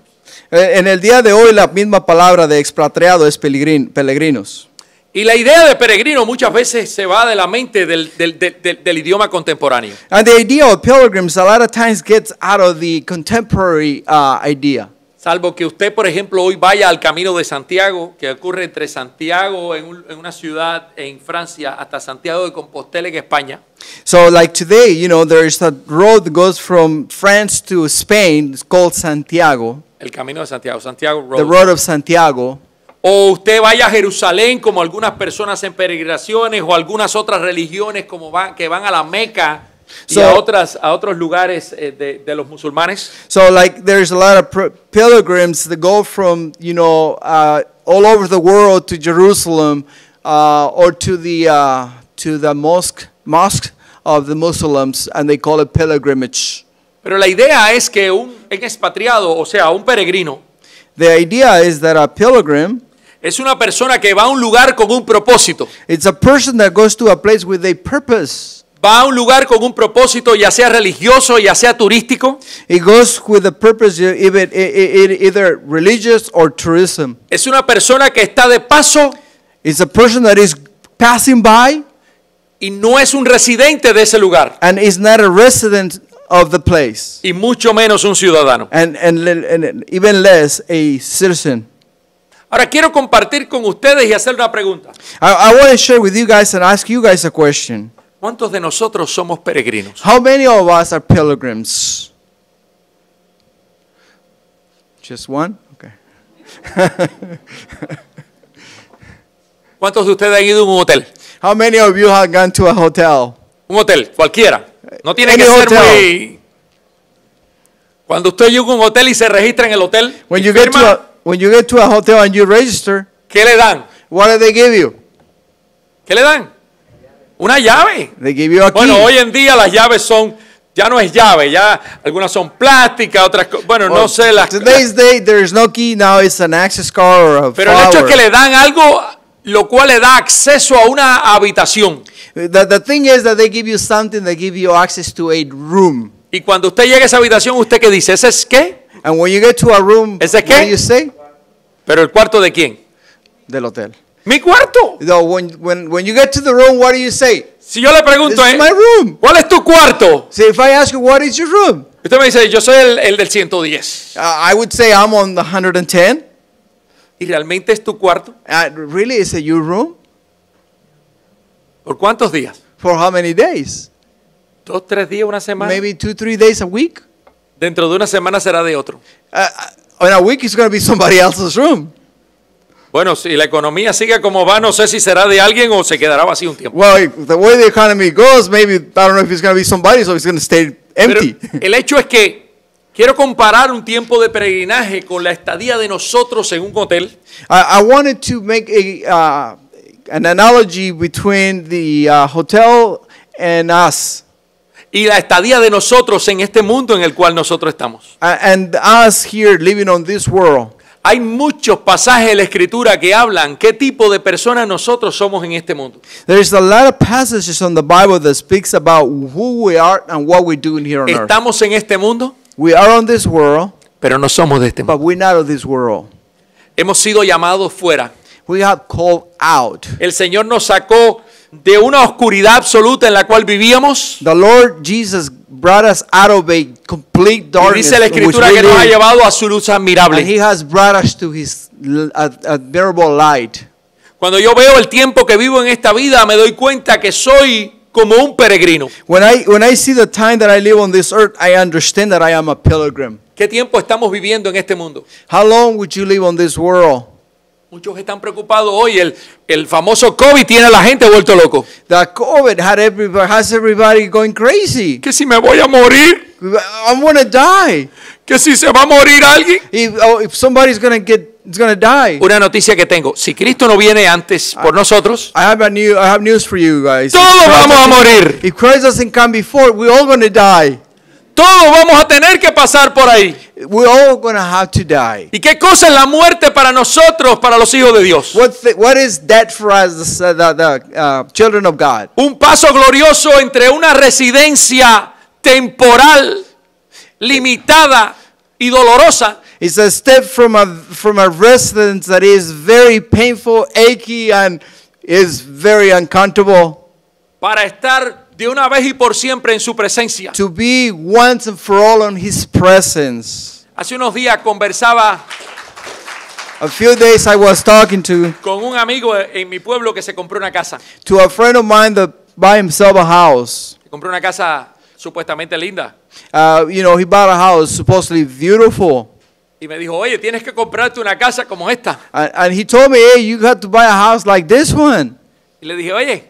En el día de hoy, la misma palabra de expatriado es peregrinos. Y la idea de peregrino muchas veces se va de la mente del idioma contemporáneo. And the idea of pilgrims a lot of times gets out of the contemporary idea. Salvo que usted, por ejemplo, hoy vaya al Camino de Santiago, que ocurre entre Santiago, en una ciudad en Francia, hasta Santiago de Compostela en España. So like today, there is a road that goes from France to Spain. It's called Santiago, El Camino de Santiago, Santiago Road. the road of Santiago. o usted vaya a Jerusalén como algunas personas en peregrinaciones o algunas otras religiones que van a la Meca y a otros lugares de los musulmanes. So like there's a lot of pilgrims that go from, all over the world to Jerusalem or to the mosque of the Muslims, and they call it pilgrimage. Pero la idea es que un expatriado, o sea, un peregrino, The idea is that a pilgrim, es una persona que va a un lugar con un propósito. it's a person that goes to a place with a purpose. Va a un lugar con un propósito, ya sea religioso, ya sea turístico. It goes with a purpose, either religious or tourism. Es una persona que está de paso It's a person that is passing by y no es un residente de ese lugar, and is not a resident of the place, y mucho menos un ciudadano. and even less a citizen. Ahora quiero compartir con ustedes y hacer una pregunta. I want to share with you guys and ask you guys a question. ¿Cuántos de nosotros somos peregrinos? How many of us are pilgrims? Just one? Okay. ¿Cuántos de ustedes han ido a un hotel? How many of you have gone to a hotel? Un hotel, cualquiera. No tiene Any que ser hotel. muy... Cuando usted llega a un hotel y se registra en el hotel, When y you get firma, to a hotel and you register, ¿qué le dan? what do they give you? ¿Qué le dan? Una llave. They give you a key. Bueno, hoy en día las llaves ya no es llave, ya algunas son plásticas, otras bueno, no sé las. Today's day, there is no key. Now it's an access card or a Pero el hecho es flower. que le dan algo, lo cual le da acceso a una habitación. The thing is that they give you something that give you access to a room. Y cuando usted llega a esa habitación, ¿usted qué dice? ¿Ese es qué? And when you get to a room, ¿Ese what qué? do you say? ¿Pero el cuarto de quién? Del hotel. ¡Mi cuarto! No, when you get to the room, what do you say? Si yo le This pregunto, is my room. ¿cuál es tu cuarto? So if I ask you, what is your room? Usted me dice, yo soy el del 110. I would say I'm on the 110. ¿Y realmente es tu cuarto? Really, is it your room? ¿Por cuántos días? For how many days? 2, 3 días, una semana. Maybe 2-3 days a week? Dentro de una semana será de otro. In a week, it's going to be somebody else's room. Bueno, si la economía sigue como va, no sé si será de alguien o se quedará vacío un tiempo. Well, the way the economy goes, maybe, I don't know if it's going to be somebody's or it's going to stay Pero empty. el hecho es que quiero comparar un tiempo de peregrinaje con la estadía de nosotros en un hotel. I wanted to make an analogy between the hotel and us. Y la estadía de nosotros en este mundo en el cual nosotros estamos. And us here living on this world. Hay muchos pasajes de la Escritura que hablan qué tipo de personas nosotros somos en este mundo. There's a lot of passages on the Bible that speaks about who we are and what we're doing here on earth. Estamos en este mundo, We are on this world, pero no somos de este mundo. but we're not of this world. Hemos sido llamados fuera. We have called out. El Señor nos sacó de una oscuridad absoluta en la cual vivíamos. The Lord Jesus brought us out of a complete Y darkness dice la in which Escritura we que nos ha live, llevado a su luz and admirable. He has brought us to His admirable light. Cuando yo veo el tiempo que vivo en esta vida, me doy cuenta que soy como un peregrino. When I see the time that I live on this earth, I understand that I am a pilgrim. ¿Qué tiempo estamos viviendo en este mundo? How long would you live on this world? Muchos están preocupados hoy. El famoso COVID tiene a la gente vuelto loco. The COVID has everybody going crazy. ¿Que si me voy a morir? I'm gonna die. ¿Que si se va a morir alguien? If somebody's gonna die. Una noticia que tengo. Si Cristo no viene antes por nosotros, I have news for you guys. todos vamos a morir. If Christ doesn't come before, we're all gonna die. Todos vamos a tener que pasar por ahí. We're all gonna have to die. ¿Y qué cosa es la muerte para nosotros, para los hijos de Dios? What is death for us, the children of God? Un paso glorioso entre una residencia temporal, limitada y dolorosa, It's a step from a residence that is very painful, achy, and is very uncomfortable, para estar de una vez y por siempre en su presencia. to be once and for all in His presence. Hace unos días conversaba A few days I was talking to con un amigo en mi pueblo que se compró una casa. a friend of mine that bought himself a house. Se compró una casa supuestamente linda. He bought a house supposedly beautiful. Y Y me dijo, oye, tienes que comprarte una casa como esta. And he told me, hey, you got to buy a house like this one. Y le dije, oye,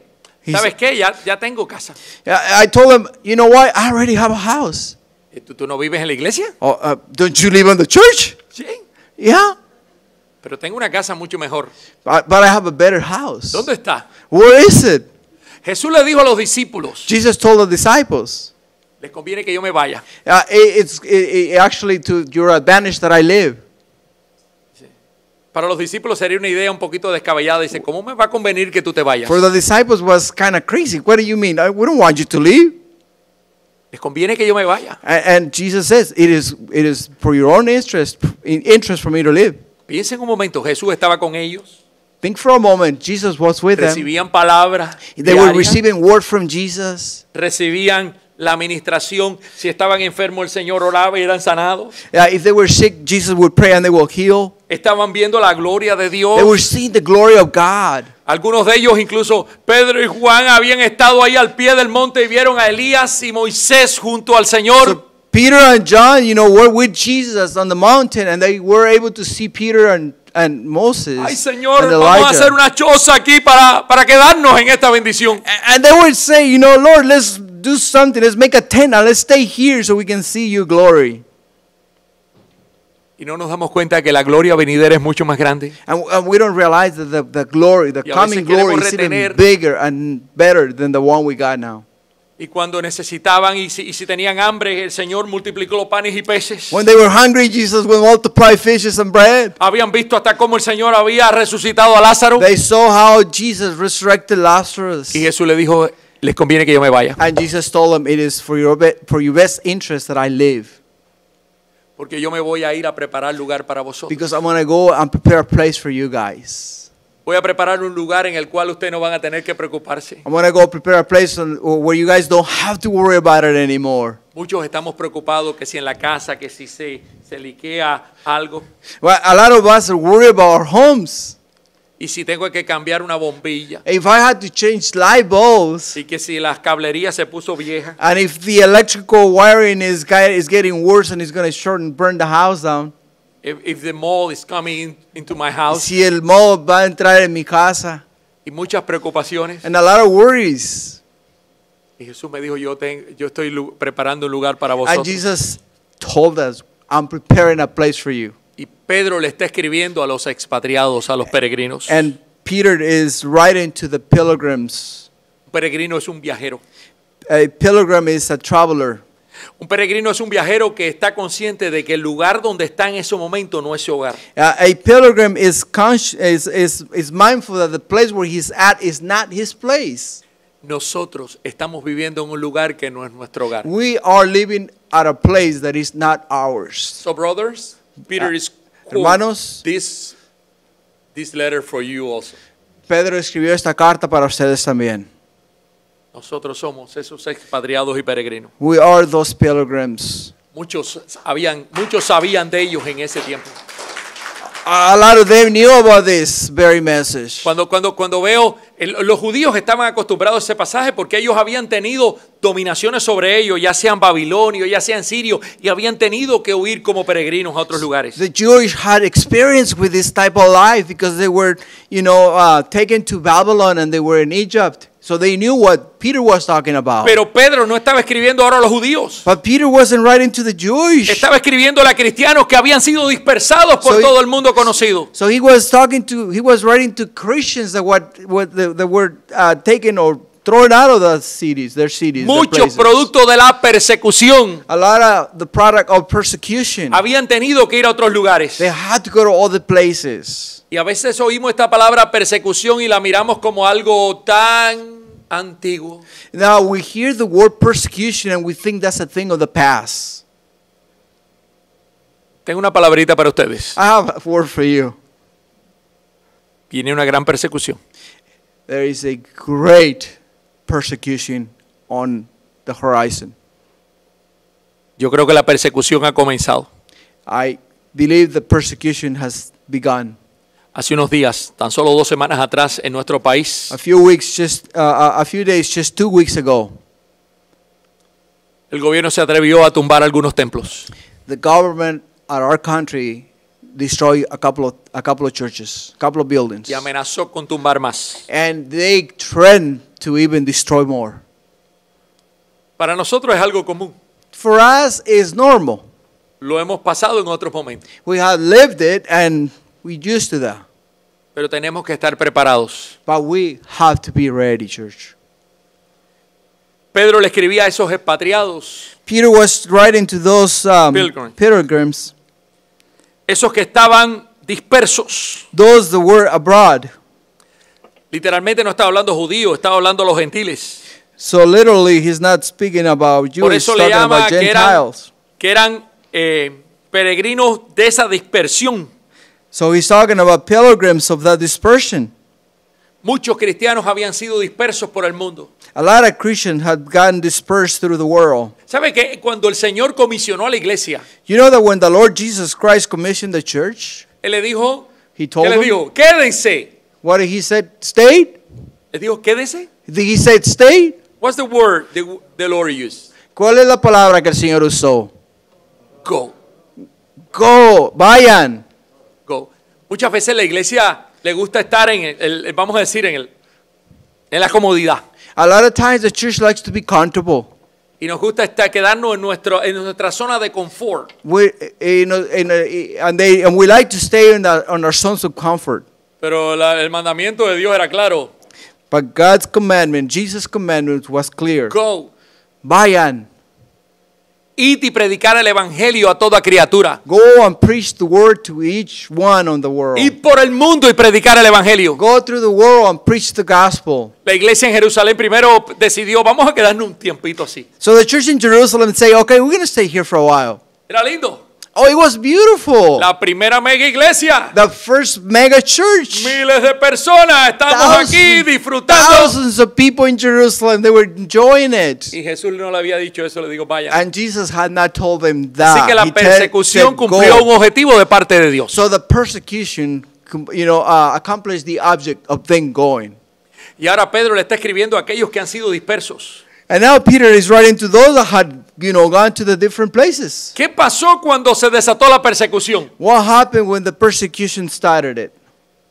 ¿sabes qué? Ya tengo casa. I told him, you know what? I already have a house. ¿Tú no vives en la iglesia? Oh, don't you live in the church? Sí. Yeah. Pero tengo una casa mucho mejor. But I have a better house. ¿Dónde está? Where is it? Jesús le dijo a los discípulos, Jesus told the disciples, les conviene que yo me vaya. it's actually to your advantage that I live. Para los discípulos sería una idea un poquito descabellada. Dice, ¿cómo me va a convenir que tú te vayas? For the disciples was kind of crazy. What do you mean? We don't want you to leave. Les conviene que yo me vaya. And Jesus says, it is for your own interest for me to live. Piensen un momento, Jesús estaba con ellos. Think for a moment, Jesus was with them. Recibían palabra They were diaria, receiving word from Jesus. recibían la administración. Si estaban enfermos, el Señor oraba y eran sanados. If they were sick, Jesus would pray and they will heal. Estaban viendo la gloria de Dios. They were seeing the glory of God. Algunos de ellos, incluso Pedro y Juan, habían estado ahí al pie del monte y vieron a Elías y Moisés junto al Señor. So Peter and John, were with Jesus on the mountain, and they were able to see Peter and Moses Ay, Señor, and vamos a Elijah. hacer una choza aquí para quedarnos en esta bendición. And they would say, Lord, let's do something. Let's make a tent and let's stay here so we can see your glory. Y no nos damos cuenta que la gloria venidera es mucho más grande. And we don't realize that the glory, the Y a coming veces queremos glory is even retener. bigger and better than the one we got now. Y cuando necesitaban y si tenían hambre, el Señor multiplicó los panes y peces. When they were hungry, Jesus would multiply fishes and bread. Habían visto hasta cómo el Señor había resucitado a Lázaro. They saw how Jesus resurrected Lazarus. Y Jesús le dijo, les conviene que yo me vaya. And Jesus told them, it is for your best interest that I live. Porque yo me voy a ir a preparar lugar para vosotros. Because I'm going to go and prepare a place for you guys. Voy a preparar un lugar en el cual ustedes no van a tener que preocuparse. I'm going to go prepare a place where you guys don't have to worry about it anymore. Muchos estamos preocupados que si en la casa, que si se liquea algo. Well, a lot of us are worried about our homes. Y si tengo que cambiar una bombilla. If I had to change light bulbs, Y que si las cablerías se puso vieja. and if the electrical wiring is getting worse and it's going to short and burn the house down, If the mold is coming into my house. si el mold va a entrar en mi casa, Y muchas preocupaciones. and a lot of worries. Y Jesús me dijo, yo estoy preparando un lugar para And vosotros. Jesus told us, I'm preparing a place for you. Y Pedro le está escribiendo a los expatriados, a los peregrinos. And Peter is writing to the pilgrims. Un peregrino es un viajero. A pilgrim is a traveler. Un peregrino es un viajero que está consciente de que el lugar donde está en ese momento no es su hogar. A pilgrim is mindful that the place where he's at is not his place. Nosotros estamos viviendo en un lugar que no es nuestro hogar. We are living at a place that is not ours. So brothers, Peter is Hermanos, this letter for you also. Pedro escribió esta carta para ustedes también. Nosotros somos esos expatriados y peregrinos. We are those pilgrims. Muchos sabían de ellos en ese tiempo. A lot of them knew about this very message. Cuando veo, los judíos estaban acostumbrados a ese pasaje porque ellos habían tenido dominaciones sobre ellos, ya sean babilonios, ya sean sirios, y habían tenido que huir como peregrinos a otros lugares. The Jewish had experience with this type of life because they were, taken to Babylon and they were in Egypt. So they knew what Peter was talking about. Pero Pedro no estaba escribiendo ahora a los judíos. But Peter wasn't writing to the Jewish. Estaba escribiendo a cristianos que habían sido dispersados por todo el mundo conocido. So he was writing to Christians that were taken or thrown out of their cities. Muchos producto de la persecución. A lot of the product of persecution. Habían tenido que ir a otros lugares. They had to go to other places. Y a veces oímos esta palabra persecución y la miramos como algo tan antiguo. Now we hear the word persecution and we think that's a thing of the past. Tengo una palabrita para ustedes. I have a word for you. Viene una gran persecución. There is a great persecution on the horizon. Yo creo que la persecución ha comenzado. I believe the persecution has begun. Hace unos días, tan solo 2 semanas atrás, en nuestro país, A few days, just 2 weeks ago, el gobierno se atrevió a tumbar algunos templos. the government at our country destroy a couple of churches, a couple of buildings. Y amenazó con tumbar más. And they threaten to even destroy more. Para nosotros es algo común. For us, it's normal. Lo hemos pasado en otros momentos. We have lived it and we used to that. Pero tenemos que estar preparados. But we have to be ready, church. Pedro le escribía a esos expatriados, Peter was writing to those pilgrims, esos que estaban dispersos. those that were abroad. Literalmente no estaba hablando judíos, estaba hablando los gentiles. So literally, he's not speaking about Por Jews, eso he's le talking llama about Gentiles. que eran peregrinos de esa dispersión. So he's talking about pilgrims of that dispersion. Muchos cristianos habían sido dispersos por el mundo. A lot of Christians had gotten dispersed through the world. ¿Sabe que cuando el Señor comisionó a la iglesia, You know that when the Lord Jesus Christ commissioned the church, Él le dijo, he ¿qué told les them, dijo? Quédense. what did he said? Stay? Les dijo, quédense. He said stay? What's the word the Lord used? ¿Cuál es la palabra que el Señor usó? Go. Go, vayan. Go. Muchas veces la iglesia le gusta estar vamos a decir, en la comodidad. A lot of times the church likes to be comfortable. Y nos gusta quedarnos en nuestra zona de confort. And we like to stay on our zones of comfort. Pero el mandamiento de Dios era claro. But God's commandment, Jesus' commandment was clear. Go. Vayan. Id y predicar el evangelio a toda criatura. Go and preach the word to each one on the world. Ir por el mundo y predicar el evangelio. Go through the world and preach the gospel. La iglesia en Jerusalén primero decidió, vamos a quedarnos un tiempito así. So the church in Jerusalem say, okay, we're going to stay here for a while. Era lindo. Oh, it was beautiful. La primera mega iglesia. The first mega church. Miles de personas estamos aquí disfrutando. Thousands of people in Jerusalem, they were enjoying it. Y Jesús no le había dicho eso, le digo, vaya. And Jesus had not told them that. Así que la He persecución said, cumplió un go. objetivo de parte de Dios. So the persecution, accomplished the object of them going. Y ahora Pedro le está escribiendo a aquellos que han sido dispersos. And now Peter is writing to those that had, gone to the different places. ¿Qué pasó cuando se desató la persecución? What happened when the persecution started it?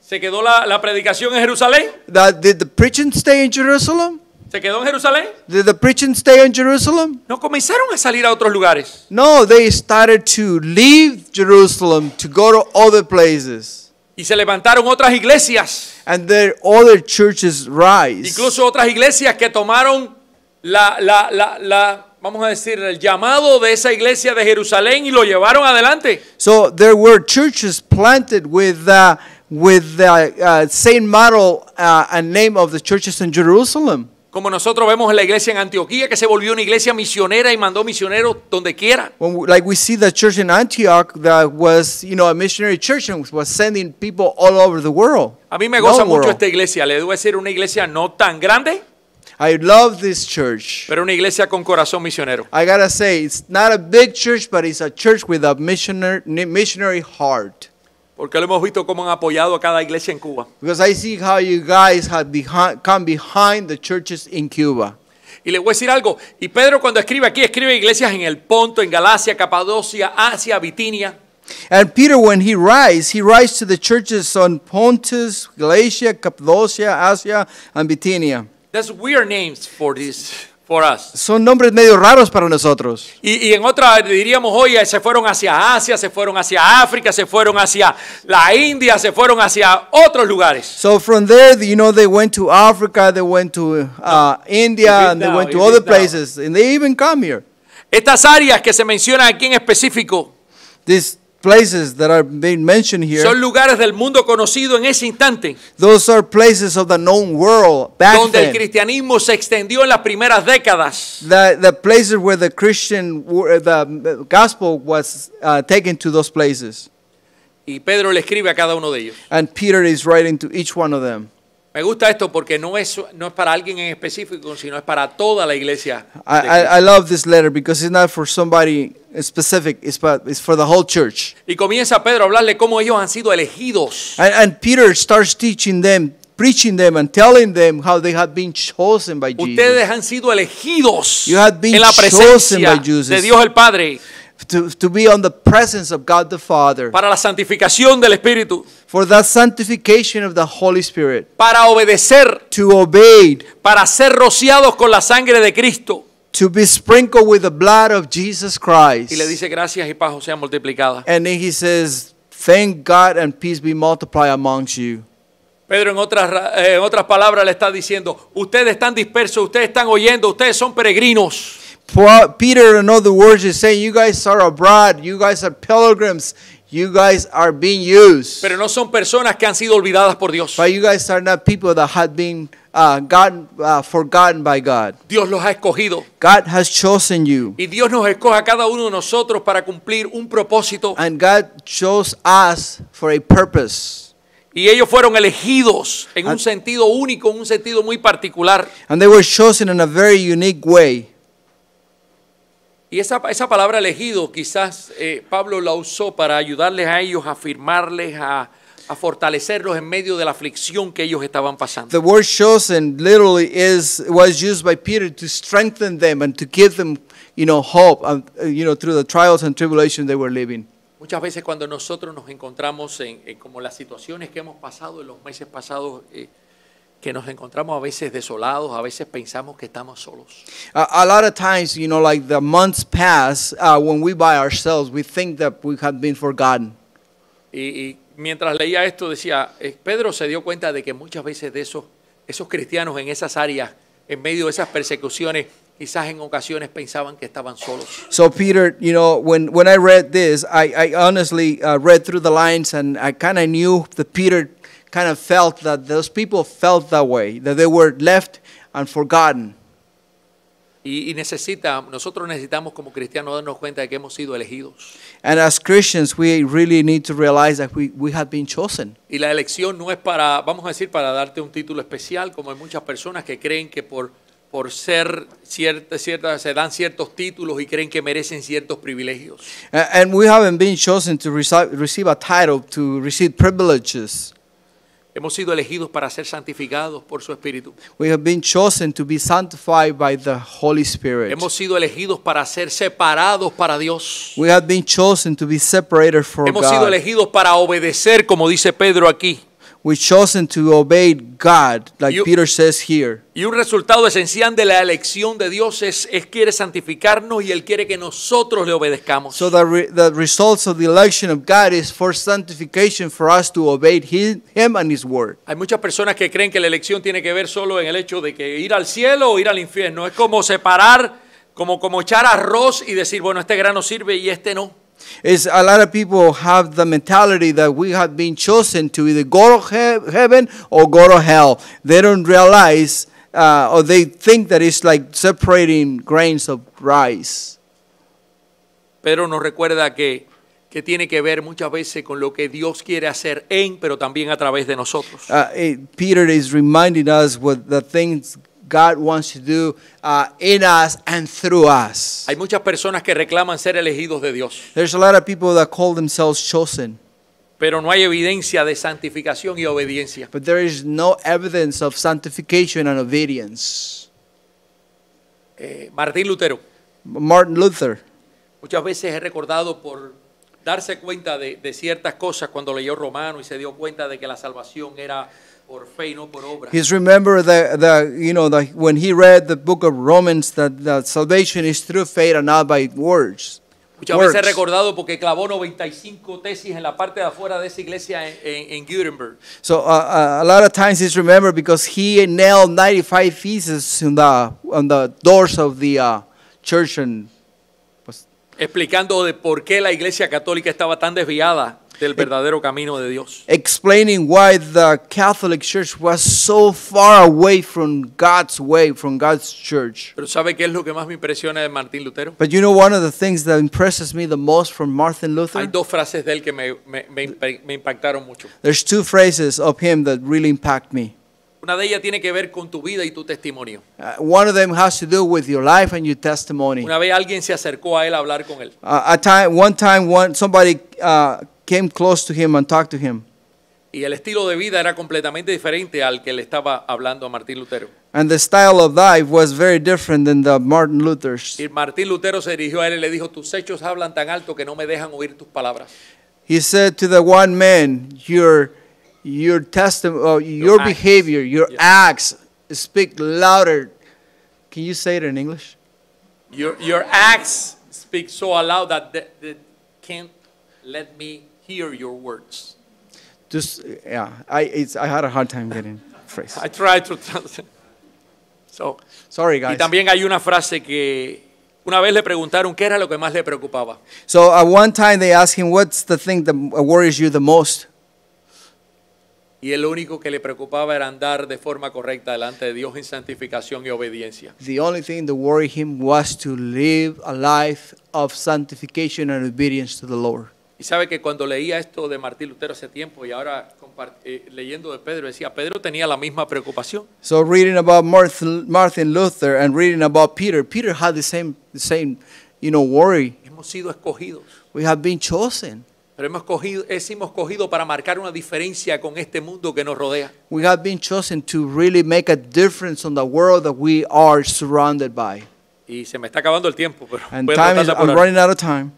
¿Se quedó la predicación en Jerusalén? Did the preaching stay in Jerusalem? ¿Se quedó en Jerusalén? Did the preaching stay in Jerusalem? No, comenzaron a salir a otros lugares. No, they started to leave Jerusalem to go to other places. Y se levantaron otras iglesias. And there other churches rise. Incluso otras iglesias que tomaron vamos a decir, el llamado de esa iglesia de Jerusalén y lo llevaron adelante. So there were churches planted with the same model and name of the churches in Jerusalem. Como nosotros vemos en la iglesia en Antioquía, que se volvió una iglesia misionera y mandó misioneros donde quiera. Like we see the church in Antioch that was, a missionary church and was sending people all over the world. A mí me goza mucho esta iglesia. Le debo decir, una iglesia no tan grande, I love this church. pero una iglesia con corazón misionero. I gotta say, it's not a big church, but it's a church with a missionary heart. Porque lo hemos visto cómo han apoyado a cada iglesia en Cuba. Because I see how you guys have come behind the churches in Cuba. Y le voy a decir algo. Y Pedro cuando escribe aquí, escribe iglesias en el Ponto, en Galacia, Capadocia, Asia, Bitinia. And Peter, when he writes to the churches on Pontus, Galatia, Cappadocia, Asia, and Bithynia. That's weird names for us. Son nombres medio raros para nosotros. Y en otra diríamos, oye, se fueron hacia Asia, se fueron hacia África, se fueron hacia la India, se fueron hacia otros lugares. So from there, they went to Africa, they went to India, and they went to other places, and they even come here. Estas áreas que se mencionan aquí en específico These places that are being mentioned here, son lugares del mundo conocido en ese instante, those are places of the known world back donde el then. cristianismo se extendió en las primeras décadas. The places where the the gospel was taken to those places. Y Pedro le escribe a cada uno de ellos. And Peter is writing to each one of them. Me gusta esto porque no es para alguien en específico, sino es para toda la iglesia. I love this letter because it's not for somebody specific, it's for the whole church. Y comienza Pedro a hablarle cómo ellos han sido elegidos. And Peter starts teaching them, preaching them, and telling them how they have been chosen by Jesus. Ustedes han sido elegidos You have been en la chosen presencia by Jesus. de Dios el Padre. to be on the presence of God the Father, para la santificación del Espíritu, for the sanctification of the Holy Spirit, para obedecer, to obey, para ser rociados con la sangre de Cristo. to be sprinkled with the blood of Jesus Christ. Y le dice gracias y paz sea multiplicada. And then he says, thank God and peace be multiplied amongst you. Pedro en otras palabras le está diciendo, ustedes están dispersos, ustedes están oyendo, ustedes son peregrinos. Peter, in other words, is saying, you guys are abroad, you guys are pilgrims, you guys are being used. Pero no son personas que han sido olvidadas por Dios. But you guys are not people that had been forgotten by God. Dios los ha escogido. God has chosen you. Y Dios nos escoge a cada uno de nosotros para cumplir un propósito. And God chose us for a purpose. Y ellos fueron elegidos en un sentido único, en un sentido muy particular. And they were chosen in a very unique way. Y esa palabra elegido quizás Pablo la usó para ayudarles a ellos, a afirmarles, a fortalecerlos en medio de la aflicción que ellos estaban pasando. The word chosen literally was used by Peter to strengthen them and to give them, hope, through the trials and tribulations they were living. Muchas veces cuando nosotros nos encontramos en como las situaciones que hemos pasado en los meses pasados, que nos encontramos a veces desolados, a veces pensamos que estamos solos. A lot of times, like the months pass, when we by ourselves, we think that we have been forgotten. Y mientras leía esto decía, Pedro se dio cuenta de que muchas veces de esos cristianos en esas áreas, en medio de esas persecuciones, quizás en ocasiones pensaban que estaban solos. So Peter, when I read this, I honestly read through the lines, and I kind of knew that Peter kind of felt that those people felt that way, that they were left and forgotten. Y nosotros necesitamos como cristianos darnos cuenta de que hemos sido elegidos. And as Christians, we really need to realize that we have been chosen. Y la elección no es para, vamos a decir, para darte un título especial, como hay muchas personas que creen que por ser se dan ciertos títulos y creen que merecen ciertos privilegios. And we haven't been chosen to receive a title, to receive privileges. Hemos sido elegidos para ser santificados por su Espíritu. We have been chosen to be sanctified by the Holy Spirit. Hemos sido elegidos para ser separados para Dios. We have been chosen to be separated from Hemos sido God. elegidos para obedecer, como dice Pedro aquí. We're chosen to obey God, like Peter says here. Y un resultado esencial de la elección de Dios es quiere santificarnos y Él quiere que nosotros le obedezcamos. So the results of the election of God is for sanctification, for us to obey Him and His word. Hay muchas personas que creen que la elección tiene que ver solo en el hecho de que ir al cielo o ir al infierno. Es como separar, como echar arroz y decir, bueno, este grano sirve y este no. Is a lot of people have the mentality that we have been chosen to either go to heaven or go to hell. They don't realize, or they think that it's like separating grains of rice. Pero nos recuerda que tiene que ver muchas veces con lo que Dios quiere hacer en, pero también a través de nosotros. Peter is reminding us what the things God wants to do in us and through us. Hay muchas personas que reclaman ser elegidos de Dios. There's a lot of people that call themselves chosen. Pero no hay evidencia de santificación y obediencia. But there is no evidence of sanctification and obedience. Martín Lutero. Martin Luther. Muchas veces he recordado por darse cuenta de ciertas cosas cuando leyó Romano y se dio cuenta de que la salvación era por fe y no por obra. He's remember when he read the book of Romans that salvation is through faith and not by words. Muchas veces he recordado porque clavó 95 tesis en la parte de afuera de esa iglesia en Gutenberg. So a lot of times he's remembered because he nailed 95 theses on the doors of the church and explicando de por qué la iglesia católica estaba tan desviada del verdadero camino de Dios. Explaining why the Catholic Church was so far away from God's way, from God's church. Pero ¿sabe qué es lo que más me impresiona de Martín Lutero? But you know one of the things that impresses me the most from Martin Luther? Hay dos frases de él que me impactaron mucho. There's two phrases of him that really impact me. Una de ellas tiene que ver con tu vida y tu testimonio. One of them has to do with your life and your testimony. Una vez alguien se acercó a él a hablar con él. One time somebody came close to him and talked to him. Y el estilo de vida era completamente diferente al que le estaba hablando a Martín Lutero. And the style of life was very different than the Martin Luther's. Y Martín Lutero se dirigió a él y le dijo, tus hechos hablan tan alto que no me dejan oír tus palabras. He said to the one man, your testimony, your acts. behavior, your Yeah. acts speak louder. Can you say it in English? Your acts speak so loud that they can't let me hear your words. Just yeah, I had a hard time getting the phrase. I tried to translate. So, Sorry, y guys. también hay una frase que una vez le preguntaron qué era lo que más le preocupaba. So at one time they asked him, "What's the thing that worries you the most?" Y él lo único que le preocupaba era andar de forma correcta delante de Dios en santificación y obediencia. The only thing that worried him was to live a life of sanctification and obedience to the Lord. Y sabe que cuando leía esto de Martín Lutero hace tiempo y ahora leyendo de Pedro, decía, Pedro tenía la misma preocupación. So reading about Martin Luther and reading about Peter, Peter had the same, worry. Hemos sido escogidos, We have been chosen. pero hemos escogido para marcar una diferencia con este mundo que nos rodea. We have been chosen to really make a difference on the world that we are surrounded by. Y se me está acabando el tiempo, pero And voy a tratar de I'm apurar. running out of time.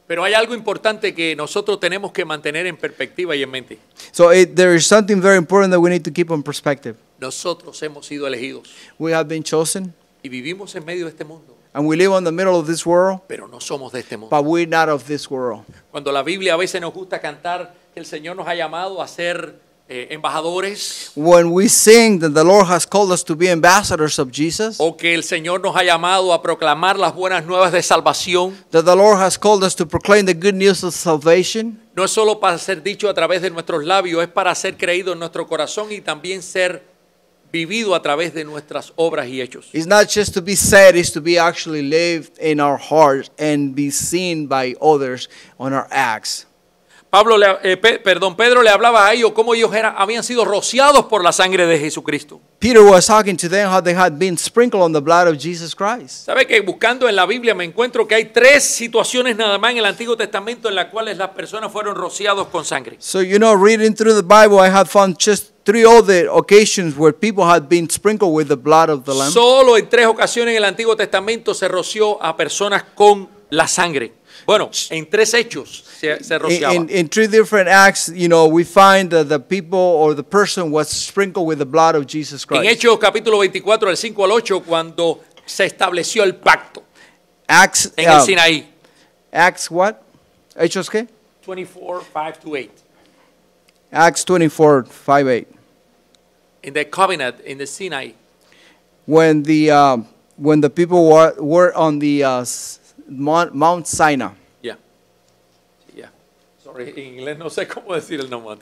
Pero hay algo importante que nosotros tenemos que mantener en perspectiva y en mente. So there is something very important that we need to keep in perspective. Nosotros hemos sido elegidos We have been chosen, y vivimos en medio de este mundo, and we live in the middle of this world, pero no somos de este mundo. but we're not of this world. Cuando la Biblia a veces nos gusta cantar que el Señor nos ha llamado a ser embajadores, When we sing that the Lord has called us to be ambassadors of Jesus, o que el Señor nos ha llamado a proclamar las buenas nuevas de salvación, that the Lord has called us to proclaim the good news of salvation, no es solo para ser dicho a través de nuestros labios, es para ser creído en nuestro corazón y también ser vivido a través de nuestras obras y hechos. it's not just to be said, it's to be actually lived in our hearts and be seen by others on our acts. Pedro le hablaba a ellos cómo ellos habían sido rociados por la sangre de Jesucristo. Peter was talking to them how they had been sprinkled on the blood of Jesus Christ. ¿Sabe que buscando en la Biblia me encuentro que hay 3 situaciones nada más en el Antiguo Testamento en las cuales las personas fueron rociados con sangre? So, reading through the Bible, I have found just 3 other occasions where people had been sprinkled with the blood of the Lamb. Solo en 3 ocasiones en el Antiguo Testamento se roció a personas con la sangre. Bueno, en 3 hechos se rociaba. In 3 different acts, we find that the people or the person was sprinkled with the blood of Jesus En Christ. Hechos capítulo 24, del 5 al 8, cuando se estableció el pacto Acts, en el Sinaí. Acts what? Hechos qué? 24, 5 to 8. Acts 24, 5, 8. In the covenant, in the Sinai. When the people were on the Mount Sinai. Yeah. Sorry, en inglés no sé cómo decir el nombre.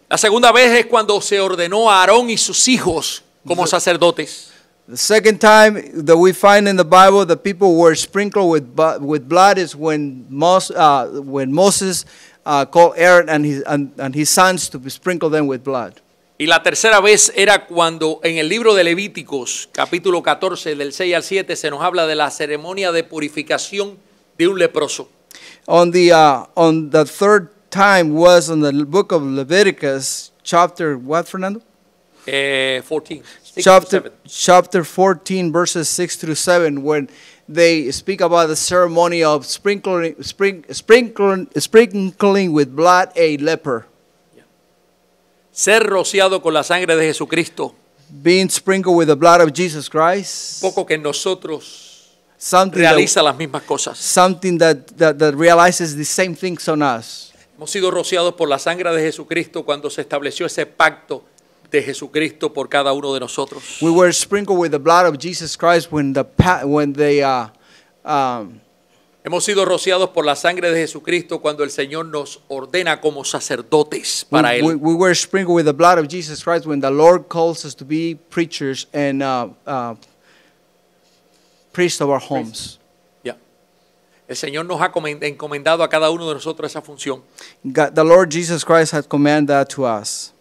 La segunda vez es cuando se ordenó a Aarón y sus hijos como sacerdotes. The second time that we find in the Bible that people were sprinkled with blood is when Moses called Aaron and his sons to sprinkle them with blood. Y la tercera vez era cuando en el libro de Levíticos, capítulo 14, del 6 al 7, se nos habla de la ceremonia de purificación de un leproso. On the third time was in the book of Leviticus, chapter what, Fernando? 14, 6 to 7. Chapter 14, verses 6 through 7, when they speak about the ceremony of sprinkling with blood a leper. Ser rociado con la sangre de Jesucristo, Being sprinkled with the blood of Jesus Christ. poco que en nosotros Something realiza las mismas cosas. that realizes the same things on us. Hemos sido rociados por la sangre de Jesucristo cuando se estableció ese pacto de Jesucristo por cada uno de nosotros. We were sprinkled with the blood of Jesus Christ when Hemos sido rociados por la sangre de Jesucristo cuando el Señor nos ordena como sacerdotes para Él. we were sprinkled with the blood of Jesus Christ when the Lord calls us to be preachers and priests of our homes. Ya. El Señor nos ha encomendado a cada uno de nosotros esa función. The Lord Jesus Christ has commanded that to us.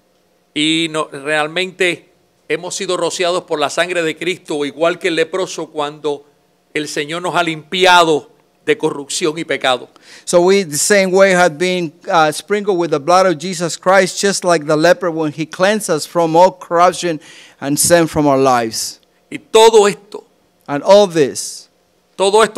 Y realmente hemos sido rociados por la sangre de Cristo, igual que el leproso, cuando el Señor nos ha limpiado de corrupción y pecado. So we, the same way, have been sprinkled with the blood of Jesus Christ, just like the leper when he cleansed us from all corruption and sin from our lives. Y todo esto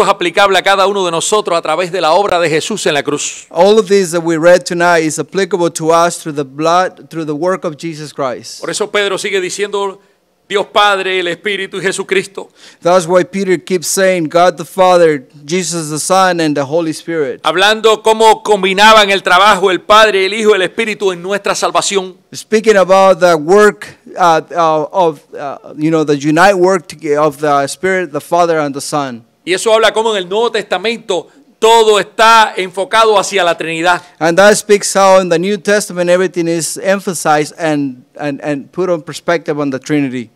es aplicable a cada uno de nosotros a través de la obra de Jesús en la cruz. All of this that we read tonight is applicable to us through the blood, through the work of Jesus Christ. Por eso Pedro sigue diciendo Dios Padre, el Espíritu y Jesucristo. That's why Peter keeps saying God the Father, Jesus the Son, and the Holy Spirit. Hablando cómo combinaban el trabajo el Padre, el Hijo y el Espíritu en nuestra salvación. Speaking about the work the unite work of the Spirit, the Father, and the Son. Y eso habla cómo en el Nuevo Testamento todo está enfocado hacia la Trinidad. And that speaks how in the New Testament everything is emphasized and put on perspective on the Trinity.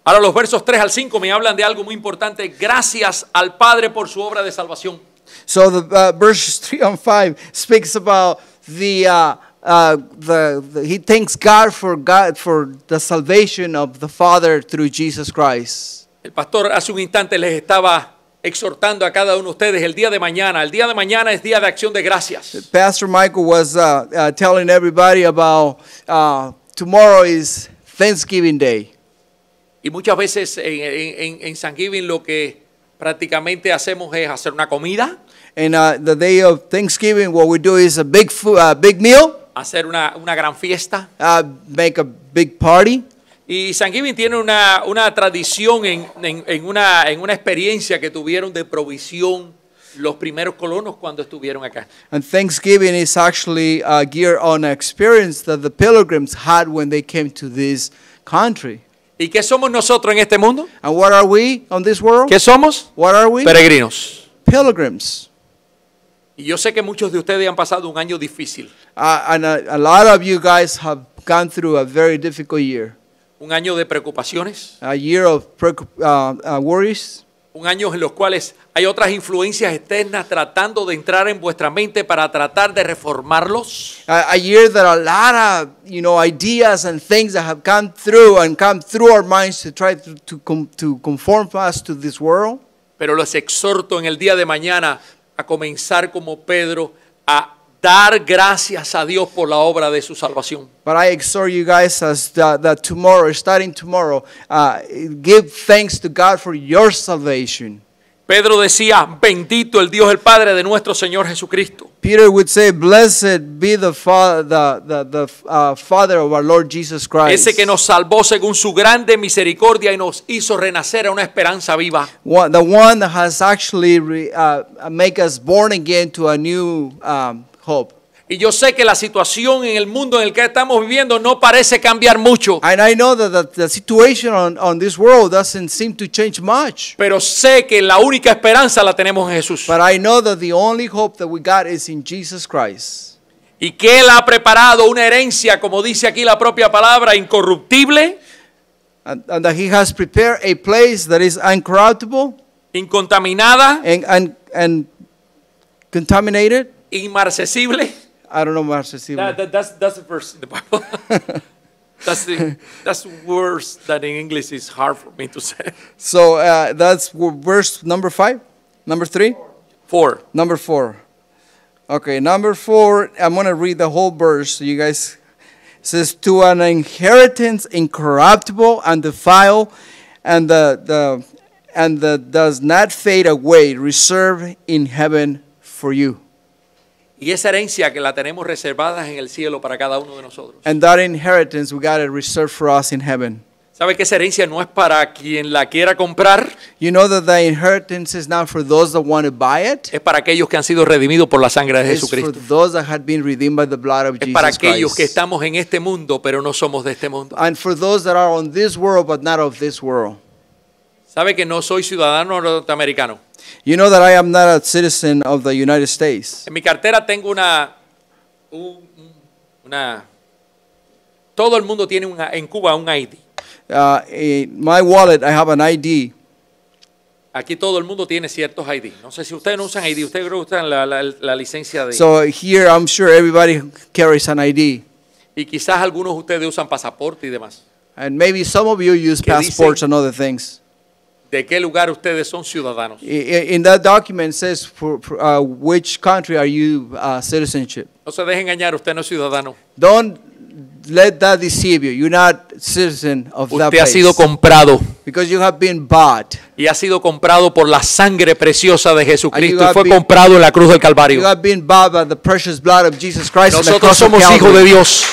Ahora los versos 3 al 5 me hablan de algo muy importante. Gracias al Padre por su obra de salvación. So the verses 3 and 5 speaks about he thanks God for the salvation of the Father through Jesus Christ. El pastor hace un instante les estaba exhortando a cada uno de ustedes el día de mañana. El día de mañana es día de acción de gracias. Pastor Michael was telling everybody about tomorrow is Thanksgiving Day. Y muchas veces en Thanksgiving lo que prácticamente hacemos es hacer una comida. And the day of Thanksgiving, what we do is a big meal. Hacer una gran fiesta. Make a big party. Y Thanksgiving tiene una tradición en una experiencia que tuvieron de provisión los primeros colonos cuando estuvieron acá. And Thanksgiving is actually geared on an experience that the pilgrims had when they came to this country. ¿Y qué somos nosotros en este mundo? And what are we on this world? ¿Qué somos? What are we? Peregrinos. Pilgrims. Y yo sé que muchos de ustedes han pasado un año difícil. And a lot of you guys have gone through a very difficult year. Un año de preocupaciones. A year of worries. Un año en los cuales hay otras influencias externas tratando de entrar en vuestra mente para tratar de reformarlos. A year that a lot of ideas and things that have come through our minds to try to conform us to this world. Pero los exhorto en el día de mañana a comenzar como Pedro a dar gracias a Dios por la obra de su salvación. But I exhort you guys as that tomorrow, starting tomorrow, give thanks to God for your salvation. Pedro decía, bendito el Dios el Padre de nuestro Señor Jesucristo. Peter would say, blessed be the Father of our Lord Jesus Christ. Ese que nos salvó según su grande misericordia y nos hizo renacer a una esperanza viva. The one that has actually make us born again to a new hope. Y yo sé que la situación en el mundo en el que estamos viviendo no parece cambiar mucho. And I know that the situation on this world doesn't seem to change much. Pero sé que la única esperanza la tenemos en Jesús. But I know that the only hope that we got is in Jesus Christ. Y que Él ha preparado una herencia, como dice aquí la propia palabra, incorruptible. And that He has prepared a place that is incorruptible. Incontaminada. And contaminated. Inmarcesible. I don't know marcesible. That's the verse in the Bible. That's words that in English is hard for me to say. So that's verse number 5? Number 3? 4. Number 4. Okay, number 4, I'm going to read the whole verse so you guys. It says, to an inheritance incorruptible, undefiled, and that does not fade away, reserved in heaven for you. Y esa herencia que la tenemos reservada en el cielo para cada uno de nosotros. And that inheritance we got it reserved for us in heaven. ¿Sabe que esa herencia no es para quien la quiera comprar? You know that the inheritance is not for those that want to buy it. Es para aquellos que han sido redimidos por la sangre de It's Jesucristo. for those that had been redeemed by the blood of Es Jesus para aquellos Christ. que estamos en este mundo pero no somos de este mundo. And for those that are on this world but not of this world. ¿Sabe que no soy ciudadano norteamericano? You know that I am not a citizen of the United States. En mi cartera tengo todo el mundo tiene en Cuba un ID. In my wallet, I have an ID. Aquí todo el mundo tiene ciertos ID. No sé si ustedes no usan ID, ustedes creo que usan la licencia de... So here, I'm sure everybody carries an ID. Y quizás algunos de ustedes usan pasaporte y demás. And maybe some of you use ¿Qué dice? passports and other things. ¿De qué lugar ustedes son ciudadanos? In that document it says which country are you citizenship. No se deje engañar, usted no es ciudadano. Don't let that deceive you. You're not citizen of that Usted ha place. sido comprado Because you have been bought. y ha sido comprado por la sangre preciosa de Jesucristo. And you Y fue have been- comprado en la cruz del You Calvario. have been bought by the precious blood of Jesus Christ. on the Nosotros cross of somos hijos Calvary. de Dios.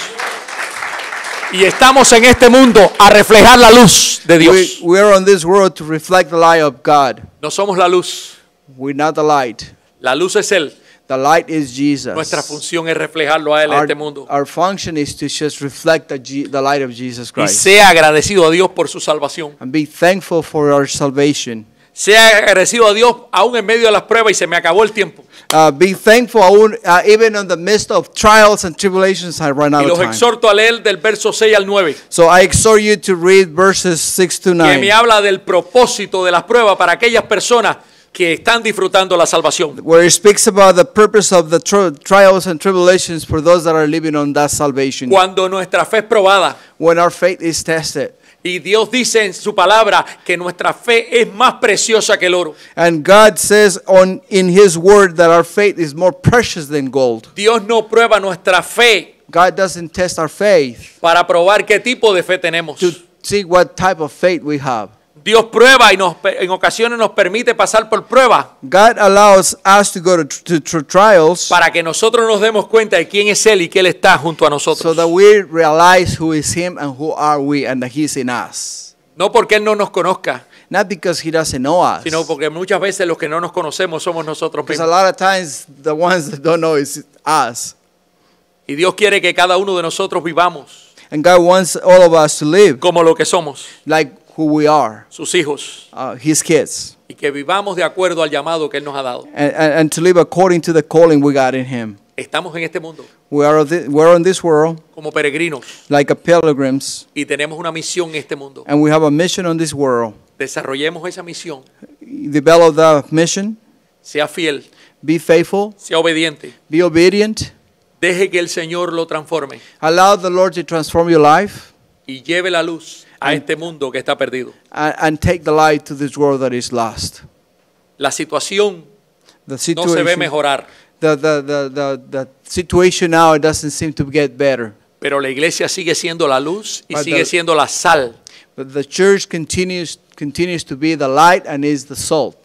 Y estamos en este mundo a reflejar la luz de Dios. We are on this world to reflect the light of God. No somos la luz. We're not the light. La luz es Él. The light is Jesus. Nuestra función es reflejarlo a Él en este mundo. Our function is to just reflect the light of Jesus Y Christ. sea agradecido a Dios por su salvación. And be thankful for our salvation. Sea agradecido a Dios aún en medio de las pruebas y se me acabó el tiempo. Be thankful even in the midst of trials and tribulations. I run Y out of los time. exhorto a leer del verso 6 al 9, So I exhort you to read verses 6 to que 9. me habla del propósito de las pruebas para aquellas personas que están disfrutando la salvación. Where it speaks about the purpose of the trials and tribulations for those that are living on that salvation. Cuando nuestra fe es probada, When our faith is tested. y Dios dice en su palabra que nuestra fe es más preciosa que el oro. And God says in His Word that our faith is more precious than gold. Dios no prueba nuestra fe God doesn't test our faith para probar qué tipo de fe tenemos. to see what type of faith we have. Dios prueba y en ocasiones nos permite pasar por pruebas God allows us to go to trials para que nosotros nos demos cuenta de quién es Él y que Él está junto a so nosotros. that we realize who is Him and who are we and that He's in us. No porque Él no nos conozca, Not because He doesn't know us. sino porque muchas veces los que no nos conocemos somos nosotros Because a mismos. lot of times the ones that don't know is us. Y Dios quiere que cada uno de nosotros vivamos And God wants all of us to live como lo que somos, like who we are, sus hijos, His kids. y que vivamos de acuerdo al llamado que Él nos ha dado. And to live according to the calling we got in Him. Estamos en este mundo We're in this world como peregrinos like a pilgrims, y tenemos una misión en este mundo. and we have a mission on this world. Desarrollemos esa misión, Develop the mission, sea fiel, be faithful, sea obediente, be obedient, deje que el Señor lo transforme allow the Lord to transform your life, y lleve la luz a este mundo que está perdido. and take the light to this world that is lost. La situación The no se ve situation, mejorar, the situation now, it doesn't seem to get better. pero la iglesia sigue siendo la luz y But sigue the- siendo la sal But the church continues to be the light and is the salt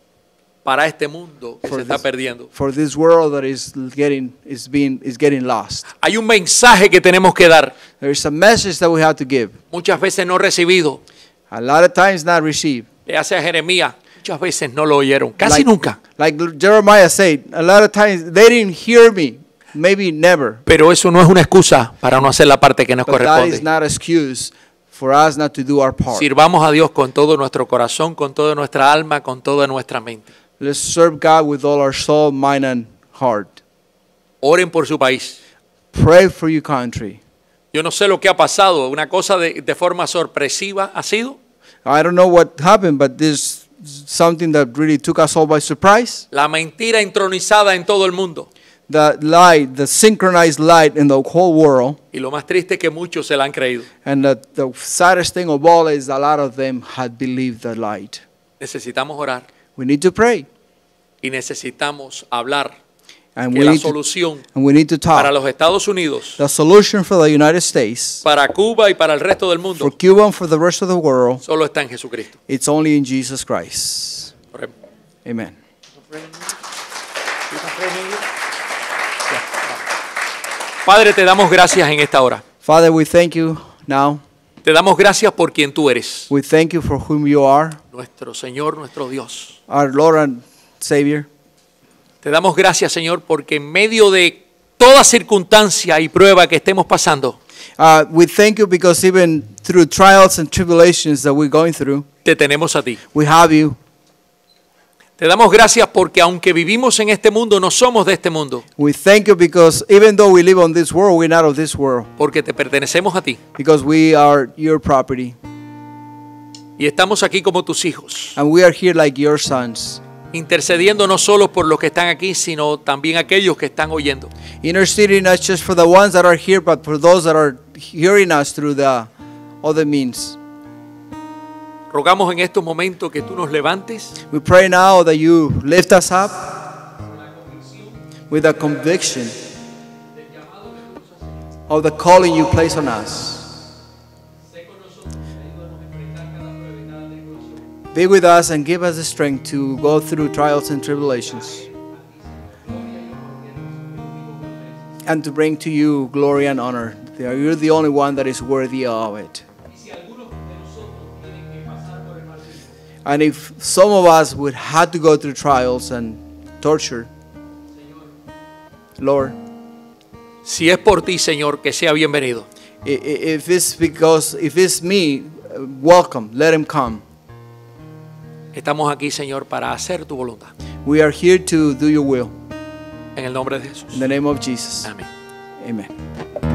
para este mundo que For se está this- perdiendo. for this world that is getting lost. Hay un mensaje que tenemos que dar, There is a message that we have to give. muchas veces no recibido. A lot of times not received. Le hace a Jeremías, muchas veces no lo oyeron, casi nunca. Like Jeremiah said, a lot of times they didn't hear me, maybe never. Pero eso no es una excusa para no hacer la parte que nos But that is corresponde. not an excuse for us not to do our part. Sirvamos a Dios con todo nuestro corazón, con toda nuestra alma, con toda nuestra mente. Let's serve God with all our soul, mind, and heart. Oren por su país. Pray for your country. Yo no sé lo que ha pasado, una cosa de forma sorpresiva ha sido I don't know what happened, but this is something that really took us all by surprise. la mentira entronizada en todo el mundo. The light, the synchronized light in the whole world. Y lo más triste es que muchos se la han creído. And the saddest thing of all is a lot of them had believed the light. Necesitamos orar We need to pray. y necesitamos hablar And que we la need to, solución and we need to para talk. los Estados Unidos, The solution for the United States, para Cuba y para el resto del for mundo, Cuba and for the rest of the world, solo está en Jesucristo. it's only in Jesus Christ. Oremos. Amen. Padre, te damos gracias en esta hora. Father, we thank you now. Te damos gracias por quien tú eres, We thank you for whom you are, nuestro Señor, nuestro Dios. our Lord and Savior. Te damos gracias, Señor, porque en medio de toda circunstancia y prueba que estemos pasando, We thank you because even through trials and tribulations that we're going through, te tenemos a ti. we have you. Te damos gracias porque aunque vivimos en este mundo, no somos de este mundo, We thank you because even though we live on this world, we're not of this world. porque te pertenecemos a ti. Because we are your property. Y estamos aquí como tus hijos, And we are here like your sons. intercediendo no solo por los que están aquí, sino también aquellos que están oyendo. Interceding not just for the ones that are here, but for those that are hearing us through the other means. Rogamos en estos momentos que tú nos levantes We pray now that you lift us up with a conviction of the calling you place on us. Be with us and give us the strength to go through trials and tribulations, and to bring to you glory and honor. You're the only one that is worthy of it. And if some of us would have to go through trials and torture, Lord, Si es por ti, Señor, que sea bienvenido. if it's me, welcome, let him come. Estamos aquí, Señor, para hacer tu voluntad. We are here to do your will. En el nombre de Jesús. In the name of Jesus. Amén. Amen.